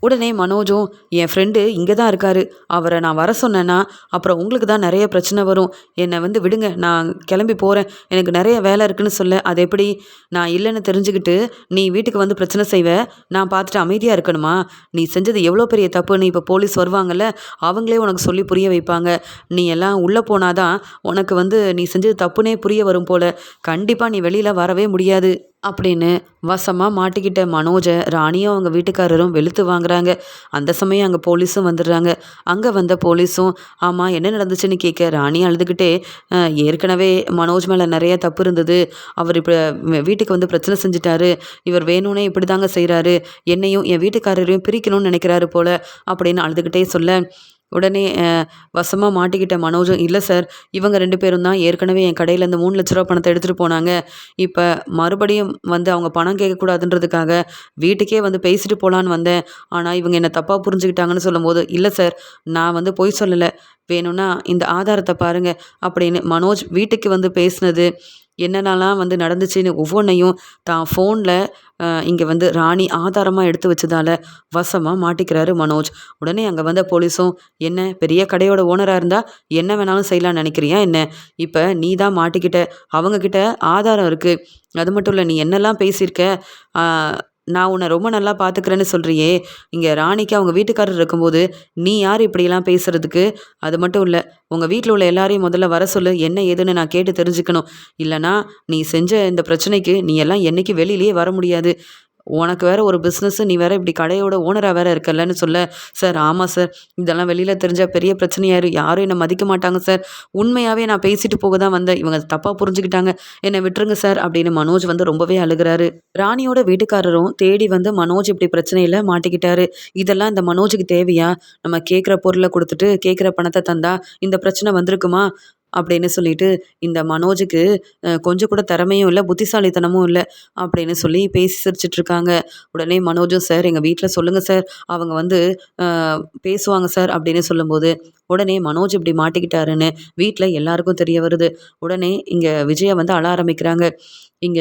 உடனே மனோஜும், "என் ஃப்ரெண்டு இங்க தான் இருக்காரு. அவர நான் வர சொன்னேன்னா, அப்புறம் உங்களுக்கு தான் நெறைய பிரச்சனை வரும். என்ன வந்து விடுங்க. நான் கிளம்பி போறேன். எனக்கு நெறைய வேலை இருக்குன்னு" சொல்ல, "அது எப்படி? நான் இல்லன்னு தெரிஞ்சுக்கிட்டு, நீ வீட்டுக்கு வந்து பிரச்சனை செய்வ. நான் பார்த்துட்டு அமைதியா இருக்கணுமா? நீ செஞ்சது எவ்வளோ பெரிய தப்புன்னு இப்ப போலீஸ் வருவாங்கல்ல, அவங்களே உனக்கு சொல்லி புரிய வைப்பாங்க. நீ எல்லாம் உள்ள போனா தான், உனக்கு வந்து நீ செஞ்சது தப்புன்னே புரிய வரும் போல. கண்டிப்பா நீ வெளியில வரவே முடியாது" அப்படின்னு வசமா மாட்டிக்கிட்ட மனோஜ ராணியும் அவங்க வீட்டுக்காரரும் வெளுத்து வாங்குறாங்க. அந்த சமயம் அங்க போலீஸும் வந்துடுறாங்க. அங்க வந்த போலீஸும், ஆமா என்ன நடந்துச்சுன்னு கேட்க, ராணி அழுதுகிட்டே, ஏற்கனவே மனோஜ் மேல நெறைய தப்பு இருந்தது. அவர் இப்ப வீட்டுக்கு வந்து பிரச்சனை செஞ்சுட்டாரு. இவர் வேணும்னே இப்படிதாங்க செய்றாரு. என்னையும் என் வீட்டுக்காரரையும் பிரிக்கணும்னு நெனைக்கிறாரு போல" அப்படின்னு அழுதுகிட்டே சொல்ல, உடனே வசமா மாட்டிக்கிட்ட மனோஜும், "இல்ல சார், இவங்க 2 பேரும் தான் ஏற்கனவே என் கடையிலேருந்து ரூ. 3,00,000 பணத்த எடுத்துட்டு போனாங்க. இப்ப மறுபடியும் வந்து அவங்க பணம் கேட்கக்கூடாதுன்றதுக்காக வீட்டுக்கே வந்து பேசிட்டு போலான்னு வந்தேன். ஆனா இவங்க என்ன தப்பா புரிஞ்சுக்கிட்டாங்கன்னு" சொல்லும்போது, "இல்ல சார், நான் வந்து பொய் சொல்லல. வேணும்னா இந்த ஆதாரத்த பாருங்க" அப்படின்னு மனோஜ் வீட்டுக்கு வந்து பேசினது, என்னென்னலாம் வந்து நடந்துச்சுன்னு ஒவ்வொன்னையும் தான் ஃபோன்ல இங்க வந்து ராணி ஆதாரமா எடுத்து வச்சதால வசமா மாட்டிக்கிறாரு மனோஜ். உடனே அங்க வந்த போலீஸும், "என்ன பெரிய கடையோட ஓனரா இருந்தா என்ன வேணாலும் செய்யலாம்னு நெனைக்கிறியா என்ன? இப்ப நீ தான் மாட்டிக்கிட்ட. அவங்க கிட்ட ஆதாரம் இருக்கு. அது மட்டும் இல்ல, நீ என்னலாம் பேசியிருக்க. ஆ நான் உன்ன ரொம்ப நல்லா பார்த்துக்கிறேன்னு சொல்றியே. இங்க ராணிக்கு அவங்க வீட்டுக்காரர் இருக்கும்போது, நீ யார் இப்படியெல்லாம் பேசுறதுக்கு? அது மட்டும் இல்ல, உங்க வீட்ல உள்ள எல்லாரையும் முதல்ல வர சொல்லு. என்ன ஏதுன்னு நான் கேட்டு தெரிஞ்சுக்கணும். இல்லன்னா, நீ செஞ்ச இந்த பிரச்சனைக்கு நீ எல்லாம் என்னைக்கும் வெளியிலயே வர முடியாது. உனக்கு வேற ஒரு பிசினஸ், நீ வேற இப்படி கடையோட ஓனரா வேற இருக்கல்லன்னு" சொல்ல, "சார் ஆமா சார். இதெல்லாம் வெளியில தெரிஞ்சா பெரிய பிரச்சனையாயிரும். யாரும் என்ன மதிக்க மாட்டாங்க சார். உண்மையாவே நான் பேசிட்டு போக தான் வந்தேன். இவங்க தப்பா புரிஞ்சுக்கிட்டாங்க. என்ன விட்டுருங்க சார்" அப்படின்னு மனோஜ் வந்து ரொம்பவே அழுகுறாரு. ராணியோட வீட்டுக்காரரும் தேடி வந்து மனோஜ் இப்படி பிரச்சனையில மாட்டிக்கிட்டாரு. இதெல்லாம் இந்த மனோஜுக்கு தேவையா? நம்ம கேட்குற பொருள குடுத்துட்டு, கேட்குற பணத்த தந்தா இந்த பிரச்சனை வந்திருக்குமா? அப்படின்னு சொல்லிட்டு, இந்த மனோஜுக்கு கொஞ்சம் கூட திறமையும் இல்ல, புத்திசாலித்தனமும் இல்ல அப்படின்னு சொல்லி பேசி சிரிச்சுட்ருக்காங்க. உடனே மனோஜும், "சார் எங்க வீட்ல சொல்லுங்க சார். அவங்க வந்து அ பேசுவாங்க சார்" அப்படின்னு சொல்லும்போது, உடனே மனோஜ் இப்படி மாட்டிக்கிட்டாருன்னு வீட்ல எல்லாருக்கும் தெரிய வருது. உடனே இங்க விஜயா வந்து அழ ஆரம்பிக்கிறாங்க. இங்க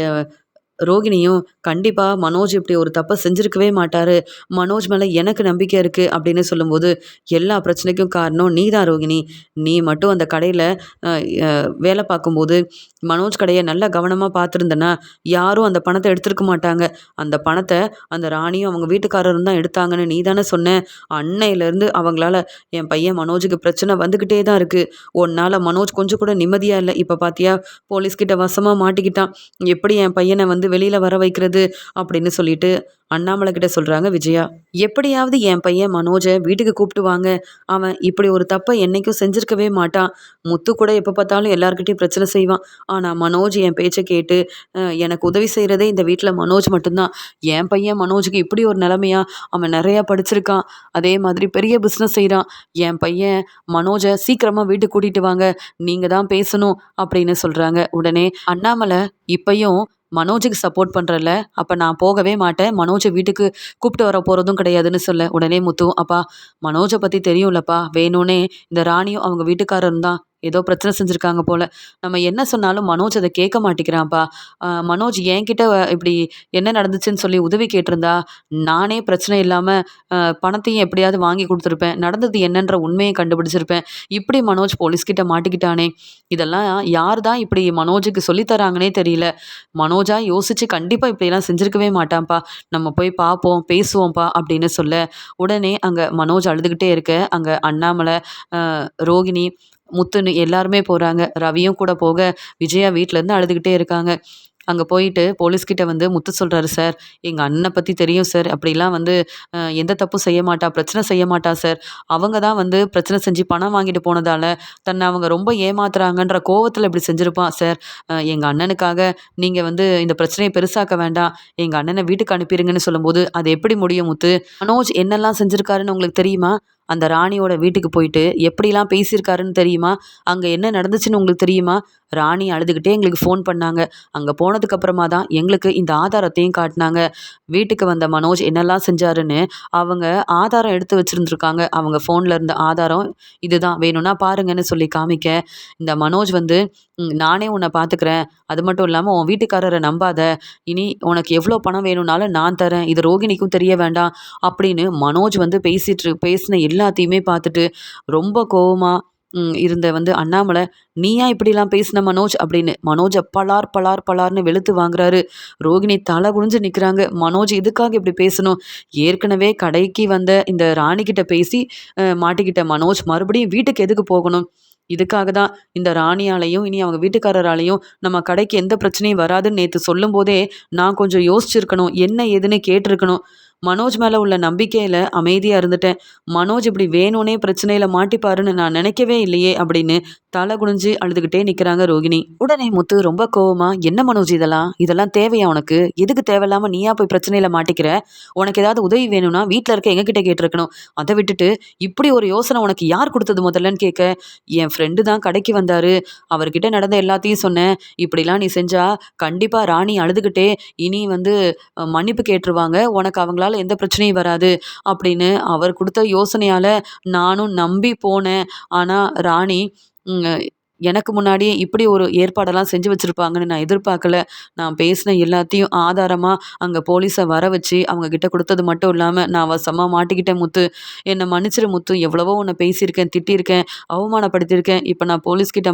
ரோகிணியும் கண்டிப்பா மனோஜ் இப்படி ஒரு தப்ப செஞ்சிருக்கவே மாட்டாரு. மனோஜ் மேல எனக்கு நம்பிக்கை இருக்கு அப்படின்னு சொல்லும்போது, எல்லா பிரச்சனைக்கும் காரணம் நீ தான் ரோகிணி. நீ மட்டும் அந்த கடையில அ அ வேலை பார்க்கும்போது, மனோஜ் கடைய நல்லா கவனமா பார்த்துருந்தன்னா, யாரும் அந்த பணத்த எடுத்திருக்க மாட்டாங்க. அந்த பணத்த அந்த ராணியும் அவங்க வீட்டுக்காரரும் தான் எடுத்தாங்கன்னு நீ தானே சொன்ன. அன்னையிலேருந்து அவங்களால என் பையன் மனோஜுக்கு பிரச்சனை வந்துகிட்டே தான் இருக்கு. உன்னால மனோஜ் கொஞ்சம் கூட நிம்மதியா இல்ல. இப்ப பார்த்தியா போலீஸ் கிட்ட வசமா மாட்டிக்கிட்டான். எப்படி என் பையன வந்து வெளியில வர வைக்கிறது? அப்படின்னு சொல்லிட்டு அண்ணாமலை கிட்ட சொல்றாங்க விஜயா. எப்படியாவது என் பையன் மனோஜ வீட்டுக்கு கூப்பிட்டு வாங்க. அவன் இப்படி ஒரு தப்ப என்னைக்கும் செஞ்சிருக்கவே மாட்டான். முத்து கூட எப்ப பார்த்தாலும் எல்லார்கிட்டயும் பிரச்சனை செய்வான். ஆனா மனோஜ் என் பேச்ச கேட்டு எனக்கு உதவி செய்றதே இந்த வீட்ல மனோஜ் மட்டும்தான். என் பையன் மனோஜுக்கு இப்படி ஒரு நிலைமையா? அவன் நெறையா படிச்சிருக்கான். அதே மாதிரி பெரிய பிசினஸ் செய்றான். என் பையன் மனோஜ சீக்கிரமா வீட்டுக்கு கூட்டிட்டு வாங்க. நீங்க தான் பேசணும் அப்படின்னு சொல்றாங்க. உடனே அண்ணாமலை இப்பயும் மனோஜுக்கு சப்போர்ட் பண்றல்ல, அப்ப நான் போகவே மாட்டேன். மனோஜ வீட்டுக்கு கூப்பிட்டு வர போறதும் கிடையாதுன்னு சொல்ல, உடனே முத்து, அப்பா மனோஜ பத்தி தெரியும்லப்பா. வேணும்னே இந்த ராணியும் அவங்க வீட்டுக்காரரும் தான் ஏதோ பிரச்சனை செஞ்சிருக்காங்க போல. நம்ம என்ன சொன்னாலும் மனோஜ் அத கேட்க மாட்டேங்கிறான்ப்பா. மனோஜ் என்கிட்ட இப்படி என்ன நடந்துச்சுன்னு சொல்லி உதவி கேட்டிருந்தா, நானே பிரச்சனை இல்லாம பணத்தையும் எப்படியாவது வாங்கி குடுத்துருப்பேன். நடந்தது என்னன்ற உண்மைய கண்டுபிடிச்சிருப்பேன். இப்படி மனோஜ் போலீஸ்கிட்ட மாட்டிக்கிட்டானே! இதெல்லாம் யார் தான் இப்படி மனோஜுக்கு சொல்லி தராங்கன்னே தெரியல. மனோஜா யோசிச்சு கண்டிப்பா இப்படியெல்லாம் செஞ்சிருக்கவே மாட்டான்ப்பா. நம்ம போய் பார்ப்போம், பேசுவோம்ப்பா அப்படின்னு சொல்ல, உடனே அங்க மனோஜ் அழுதுகிட்டே இருக்க, அங்க அண்ணாமலை, ரோகிணி, முத்துன்னு எல்லாருமே போறாங்க. ரவியும் கூட போக, விஜயா வீட்லருந்து அழுதுகிட்டே இருக்காங்க. அங்க போயிட்டு போலீஸ்கிட்ட வந்து முத்து சொல்றாரு, "சார், எங்க அண்ணன பத்தி தெரியும் சார். அப்படிலாம் வந்து எந்த தப்பும் செய்ய மாட்டா, பிரச்சனை செய்ய மாட்டா சார். அவங்க தான் வந்து பிரச்சனை செஞ்சு பணம் வாங்கிட்டு போனதால, தன்னை அவங்க ரொம்ப ஏமாத்துறாங்கன்ற கோவத்துல இப்படி செஞ்சிருப்பான் சார். எங்க அண்ணனுக்காக நீங்க வந்து இந்த பிரச்சனைய பெருசாக்க வேண்டாம். எங்க அண்ணன வீட்டுக்கு அனுப்பிருங்கன்னு" சொல்லும்போது, "அது எப்படி முடியும் முத்து? மனோஜ் என்னெல்லாம் செஞ்சிருக்காருன்னு உங்களுக்கு தெரியுமா? அந்த ராணியோட வீட்டுக்கு போயிட்டு எப்படிலாம் பேசியிருக்காருன்னு தெரியுமா? அங்க என்ன நடந்துச்சுன்னு உங்களுக்கு தெரியுமா? ராணி அழுதுகிட்டே எங்களுக்கு ஃபோன் பண்ணாங்க. அங்க போனதுக்கு அப்புறமா தான் எங்களுக்கு இந்த ஆதாரத்தையும் காட்டுனாங்க. வீட்டுக்கு வந்த மனோஜ் என்னெல்லாம் செஞ்சாருன்னு அவங்க ஆதாரம் எடுத்து வச்சிருந்துருக்காங்க. அவங்க ஃபோன்ல இருந்த ஆதாரம் இதுதான். வேணும்னா பாருங்கன்னு சொல்லி காமிக்க, இந்த மனோஜ் வந்து நானே உன்ன பார்த்துக்கிறேன். அது மட்டும் இல்லாம உன் வீட்டுக்காரர நம்பாத. இனி உனக்கு எவ்வளோ பணம் வேணும்னாலும் நான் தரேன். இது ரோகிணிக்கும் தெரிய வேண்டாம்." அப்படின்னு மனோஜ் வந்து பேசின எல்லாத்தையுமே பார்த்துட்டு ரொம்ப கோவமா இருந்த வந்து அண்ணாமலை, "நீயா இப்படிலாம் பேசின மனோஜ்?" அப்படின்னு மனோஜ பலார் பலார் பலார்ன்னு வெளுத்து வாங்குறாரு. ரோகிணி தலை குனிஞ்சு நிக்கிறாங்க. மனோஜ் எதுக்காக இப்படி பேசணும்? ஏற்கனவே கடைக்கு வந்த இந்த ராணி கிட்ட பேசி மாட்டிக்கிட்ட மனோஜ் மறுபடியும் வீட்டுக்கு எதுக்கு போகணும்? இதுக்காக தான் இந்த ராணியாலயும், இனி அவங்க வீட்டுக்காரராலயும் நம்ம கடைக்கு எந்த பிரச்சனையும் வராதுன்னு நேத்து சொல்லும்போதே நான் கொஞ்சம் யோசிச்சிருக்கணும். என்ன ஏதுன்னு கேட்டிருக்கணும். மனோஜ் மேல உள்ள நம்பிக்கையில அமைதியா இருந்துட்டேன். மனோஜ் இப்படி வேணும்னே பிரச்சனையில மாட்டிப்பாருன்னு நான் நினைக்கவே இல்லையே அப்படின்னு தலை குனிஞ்சு அழுதுகிட்டே நிக்கிறாங்க ரோகிணி. உடனே முத்து ரொம்ப கோவமா, "என்ன மனோஜ் இதெல்லாம்? இதெல்லாம் தேவையா உனக்கு? எதுக்கு தேவையில்லாம நீயா போய் பிரச்சனையில மாட்டிக்கிற? உனக்கு ஏதாவது உதவி வேணும்னா வீட்ல இருக்க எங்ககிட்ட கேட்டிருக்கணும். அத விட்டுட்டு இப்படி ஒரு யோசனை உனக்கு யார் குடுத்தது முதல்லன்னு" கேட்க, "என் ஃப்ரெண்டு தான் கடைக்கு வந்தாரு. அவர்கிட்ட நடந்த எல்லாத்தையும் சொன்னேன். இப்படிலாம் நீ செஞ்சா கண்டிப்பா ராணி அழுதுகிட்டே இனி வந்து மன்னிப்பு கேட்டுருவாங்க. உனக்கு அவங்களால எந்த பிரச்சனையும் வராது." அப்படின்னு அவர் குடுத்த யோசனையால நானும் நம்பி போனேன். ஆனா ராணி ம் எனக்கு முன்னாடி இப்படி ஒரு ஏற்பாடெல்லாம் செஞ்சு வச்சிருப்பாங்கன்னு நான் எதிர்பார்க்கல. நான் பேசின எல்லாத்தையும் ஆதாரமா அங்க போலீஸ வர வச்சு அவங்க கிட்ட குடுத்தது மட்டும் இல்லாம, நான் வசமா மாட்டிக்கிட்டேன் முத்து. என்ன மன்னிச்சிரு முத்து. எவ்வளவோ உன்ன பேசியிருக்கேன், திட்டியிருக்கேன், அவமானப்படுத்தியிருக்கேன். இப்ப நான் போலீஸ் கிட்ட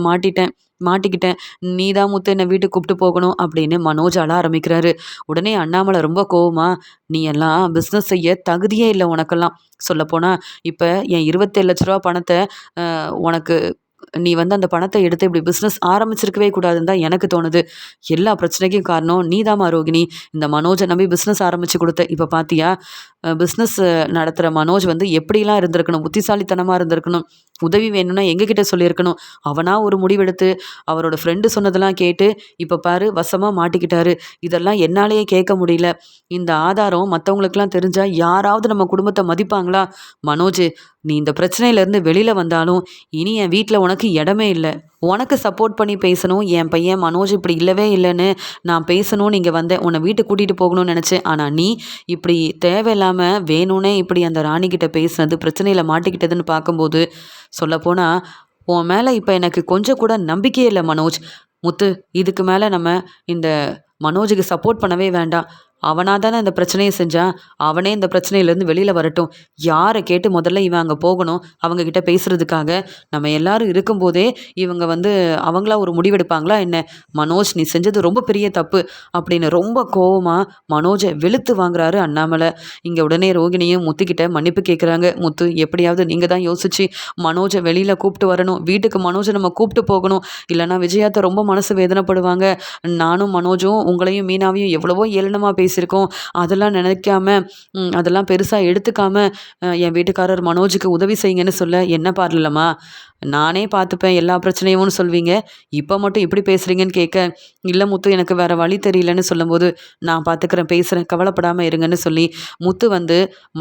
மாட்டிக்கிட்டேன். நீ தான் முத்து என்ன வீட்டுக்கு கூப்பிட்டு போகணும் அப்படின்னு மனோஜ் அழ ஆரம்பிக்கிறாரு. உடனே அண்ணாமலை ரொம்ப கோவமா, "நீ எல்லாம் பிசினஸ் செய்ய தகுதியே இல்ல உனக்கெல்லாம். சொல்லப்போனா இப்ப என் ரூ. 27,00,000 பணத்த உனக்கு நீ வந்து அந்த பணத்த எடுத்து இப்படி பிசினஸ் ஆரம்பிச்சிருக்கவே கூடாதுன்னு தான் எனக்கு தோணுது. எல்லா பிரச்சனைக்கும் காரணம் நீதாம்மா ரோகிணி. இந்த மனோஜ நம்பி பிசினஸ் ஆரம்பிச்சு குடுத்த. இப்ப பாத்தியா, பிசினஸ் நடத்துற மனோஜ் வந்து எப்படிலாம் இருந்திருக்கணும், புத்திசாலித்தனமா இருந்திருக்கணும். உதவி வேணும்னா எங்ககிட்ட சொல்லியிருக்கணும். அவனா ஒரு முடிவெடுத்து அவரோட ஃப்ரெண்டு சொன்னதெல்லாம் கேட்டு இப்ப பாரு வசமா மாட்டிக்கிட்டாரு. இதெல்லாம் என்னாலயே கேட்க முடியல. இந்த ஆதாரம் மத்தவங்களுக்கெல்லாம் தெரிஞ்சா யாராவது நம்ம குடும்பத்த மதிப்பாங்களா? மனோஜ், நீ இந்த பிரச்சனையிலேருந்து வெளியில வந்தாலும் இனி என் வீட்ல உனக்கு இடமே இல்ல. உனக்கு சப்போர்ட் பண்ணி பேசணும். என் பையன் மனோஜ் இப்படி இல்லவே இல்லன்னு நான் பேசணும்னு இங்க வந்தேன். உன்ன வீட்டுக்கு கூட்டிட்டு போகணும்னு நெனச்சேன். ஆனா நீ இப்படி தேவையில்லாம வேணும்னே இப்படி அந்த ராணிகிட்ட பேசினது, பிரச்சனையில மாட்டிக்கிட்டதுன்னு பார்க்கும்போது, சொல்லப்போனா உன் மேல இப்ப எனக்கு கொஞ்சம் கூட நம்பிக்கையே இல்ல மனோஜ். முத்து, இதுக்கு மேல நம்ம இந்த மனோஜுக்கு சப்போர்ட் பண்ணவே வேண்டாம். அவனா தானே அந்த பிரச்சனைய செஞ்சான். அவனே இந்த பிரச்சனையிலேருந்து வெளியில வரட்டும். யார கேட்டு முதல்ல இவன் அங்க போகணும், அவங்க கிட்ட பேசுறதுக்காக. நம்ம எல்லாரும் இருக்கும்போதே இவங்க அவங்களா ஒரு முடிவெடுப்பாங்களா என்ன? மனோஜ் நீ செஞ்சது ரொம்ப பெரிய தப்பு அப்படின்னு ரொம்ப கோவமா மனோஜ வெளுத்து வாங்குறாரு அண்ணாமலை. இங்க உடனே ரோகிணியும் முத்துக்கிட்ட மன்னிப்பு கேட்குறாங்க. முத்து எப்படியாவது நீங்க தான் யோசிச்சு மனோஜ வெளியில கூப்பிட்டு வரணும். வீட்டுக்கு மனோஜ நம்ம கூப்பிட்டு போகணும். இல்லைன்னா விஜயாத்த ரொம்ப மனசு வேதனைப்படுவாங்க. நானும் மனோஜும் உங்களையும் மீனாவையும் எவ்வளவோ ஏளனமா பேசியிருக்கோம். அதெல்லாம் நினைக்காம அதெல்லாம் பெருசா எடுத்துக்காம என் வீட்டுக்காரர் மனோஜுக்கு உதவி செய்யுங்கன்னு சொல்ல என்ன பாரலம்மா? நானே பார்த்துப்பேன் எல்லா பிரச்சனையும்னு சொல்வீங்க. இப்போ மட்டும் இப்படி பேசுறீங்கன்னு கேட்க, இல்ல முத்து எனக்கு வேற வழி தெரியலன்னு சொல்லும்போது, நான் பார்த்துக்கிறேன் பேசுறேன் கவலைப்படாம இருங்கன்னு சொல்லி முத்து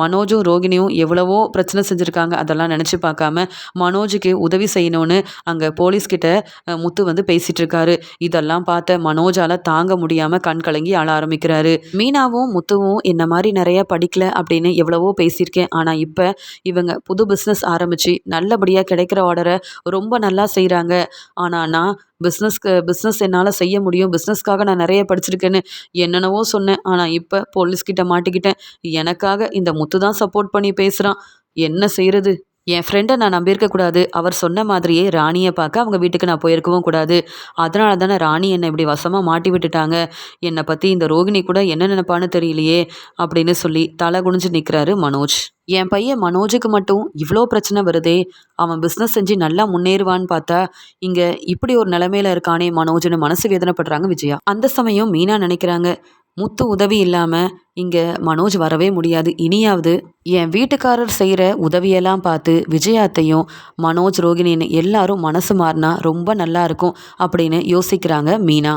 மனோஜும் ரோகிணியும் எவ்வளவோ பிரச்சனை செஞ்சுருக்காங்க. அதெல்லாம் நினச்சி பார்க்காம மனோஜுக்கு உதவி செய்யணும்னு அங்கே போலீஸ்கிட்ட முத்து பேசிட்டு இருக்காரு. இதெல்லாம் பார்த்த மனோஜால தாங்க முடியாம கண் கலங்கி அழ ஆரம்பிக்கிறாரு. மீனாவும் முத்துவும் என்ன மாதிரி நிறைய படிக்கல அப்படின்னு எவ்வளவோ பேசியிருக்கேன். ஆனால் இப்போ இவங்க புது பிஸ்னஸ் ஆரம்பிச்சு நல்லபடியாக கிடைக்கிற ஆர்டரை ரொம்ப நல்லா செய்கிறாங்க. ஆனால் நான் பிஸ்னஸ் என்னால் செய்ய முடியும், பிஸ்னஸ்க்காக நான் நிறைய படிச்சிருக்கேன்னு என்னென்னவோ சொன்னேன். ஆனால் இப்போ போலீஸ்கிட்ட மாட்டிக்கிட்டேன். எனக்காக இந்த முத்து தான் சப்போர்ட் பண்ணி பேசுகிறான். என்ன செய்கிறது? என் ஃப்ரெண்டை நான் நம்பியிருக்கக்கூடாது. அவர் சொன்ன மாதிரியே ராணியை பார்க்க அவங்க வீட்டுக்கு நான் போயிருக்கவும் கூடாது. அதனால தானே ராணி என்னை இப்படி வசமாக மாட்டி விட்டுட்டாங்க. என்னை பற்றி இந்த ரோகிணி கூட என்ன நினைப்பான்னு தெரியலையே அப்படின்னு சொல்லி தலை குனிஞ்சு நிற்கிறாரு மனோஜ். என் பையன் மனோஜுக்கு மட்டும் இவ்வளோ பிரச்சனை வருதே, அவன் பிஸ்னஸ் செஞ்சு நல்லா முன்னேறுவான்னு பார்த்தா இங்கே இப்படி ஒரு நிலைமையில இருக்கானே மனோஜ்னு மனசு வேதனைப்படுறாங்க விஜயா. அந்த சமயம் மீனா நினைக்கிறாங்க, முத்து உதவி இல்லாமல் இங்கே மனோஜ் வரவே முடியாது. இனியாவது என் வீட்டுக்காரர் செய்கிற உதவியெல்லாம் பார்த்து விஜயாத்தையும் மனோஜ் ரோகிணின்னு எல்லாரும் மனசு மாறினா ரொம்ப நல்லா இருக்கும் அப்படின்னு யோசிக்கிறாங்க மீனா.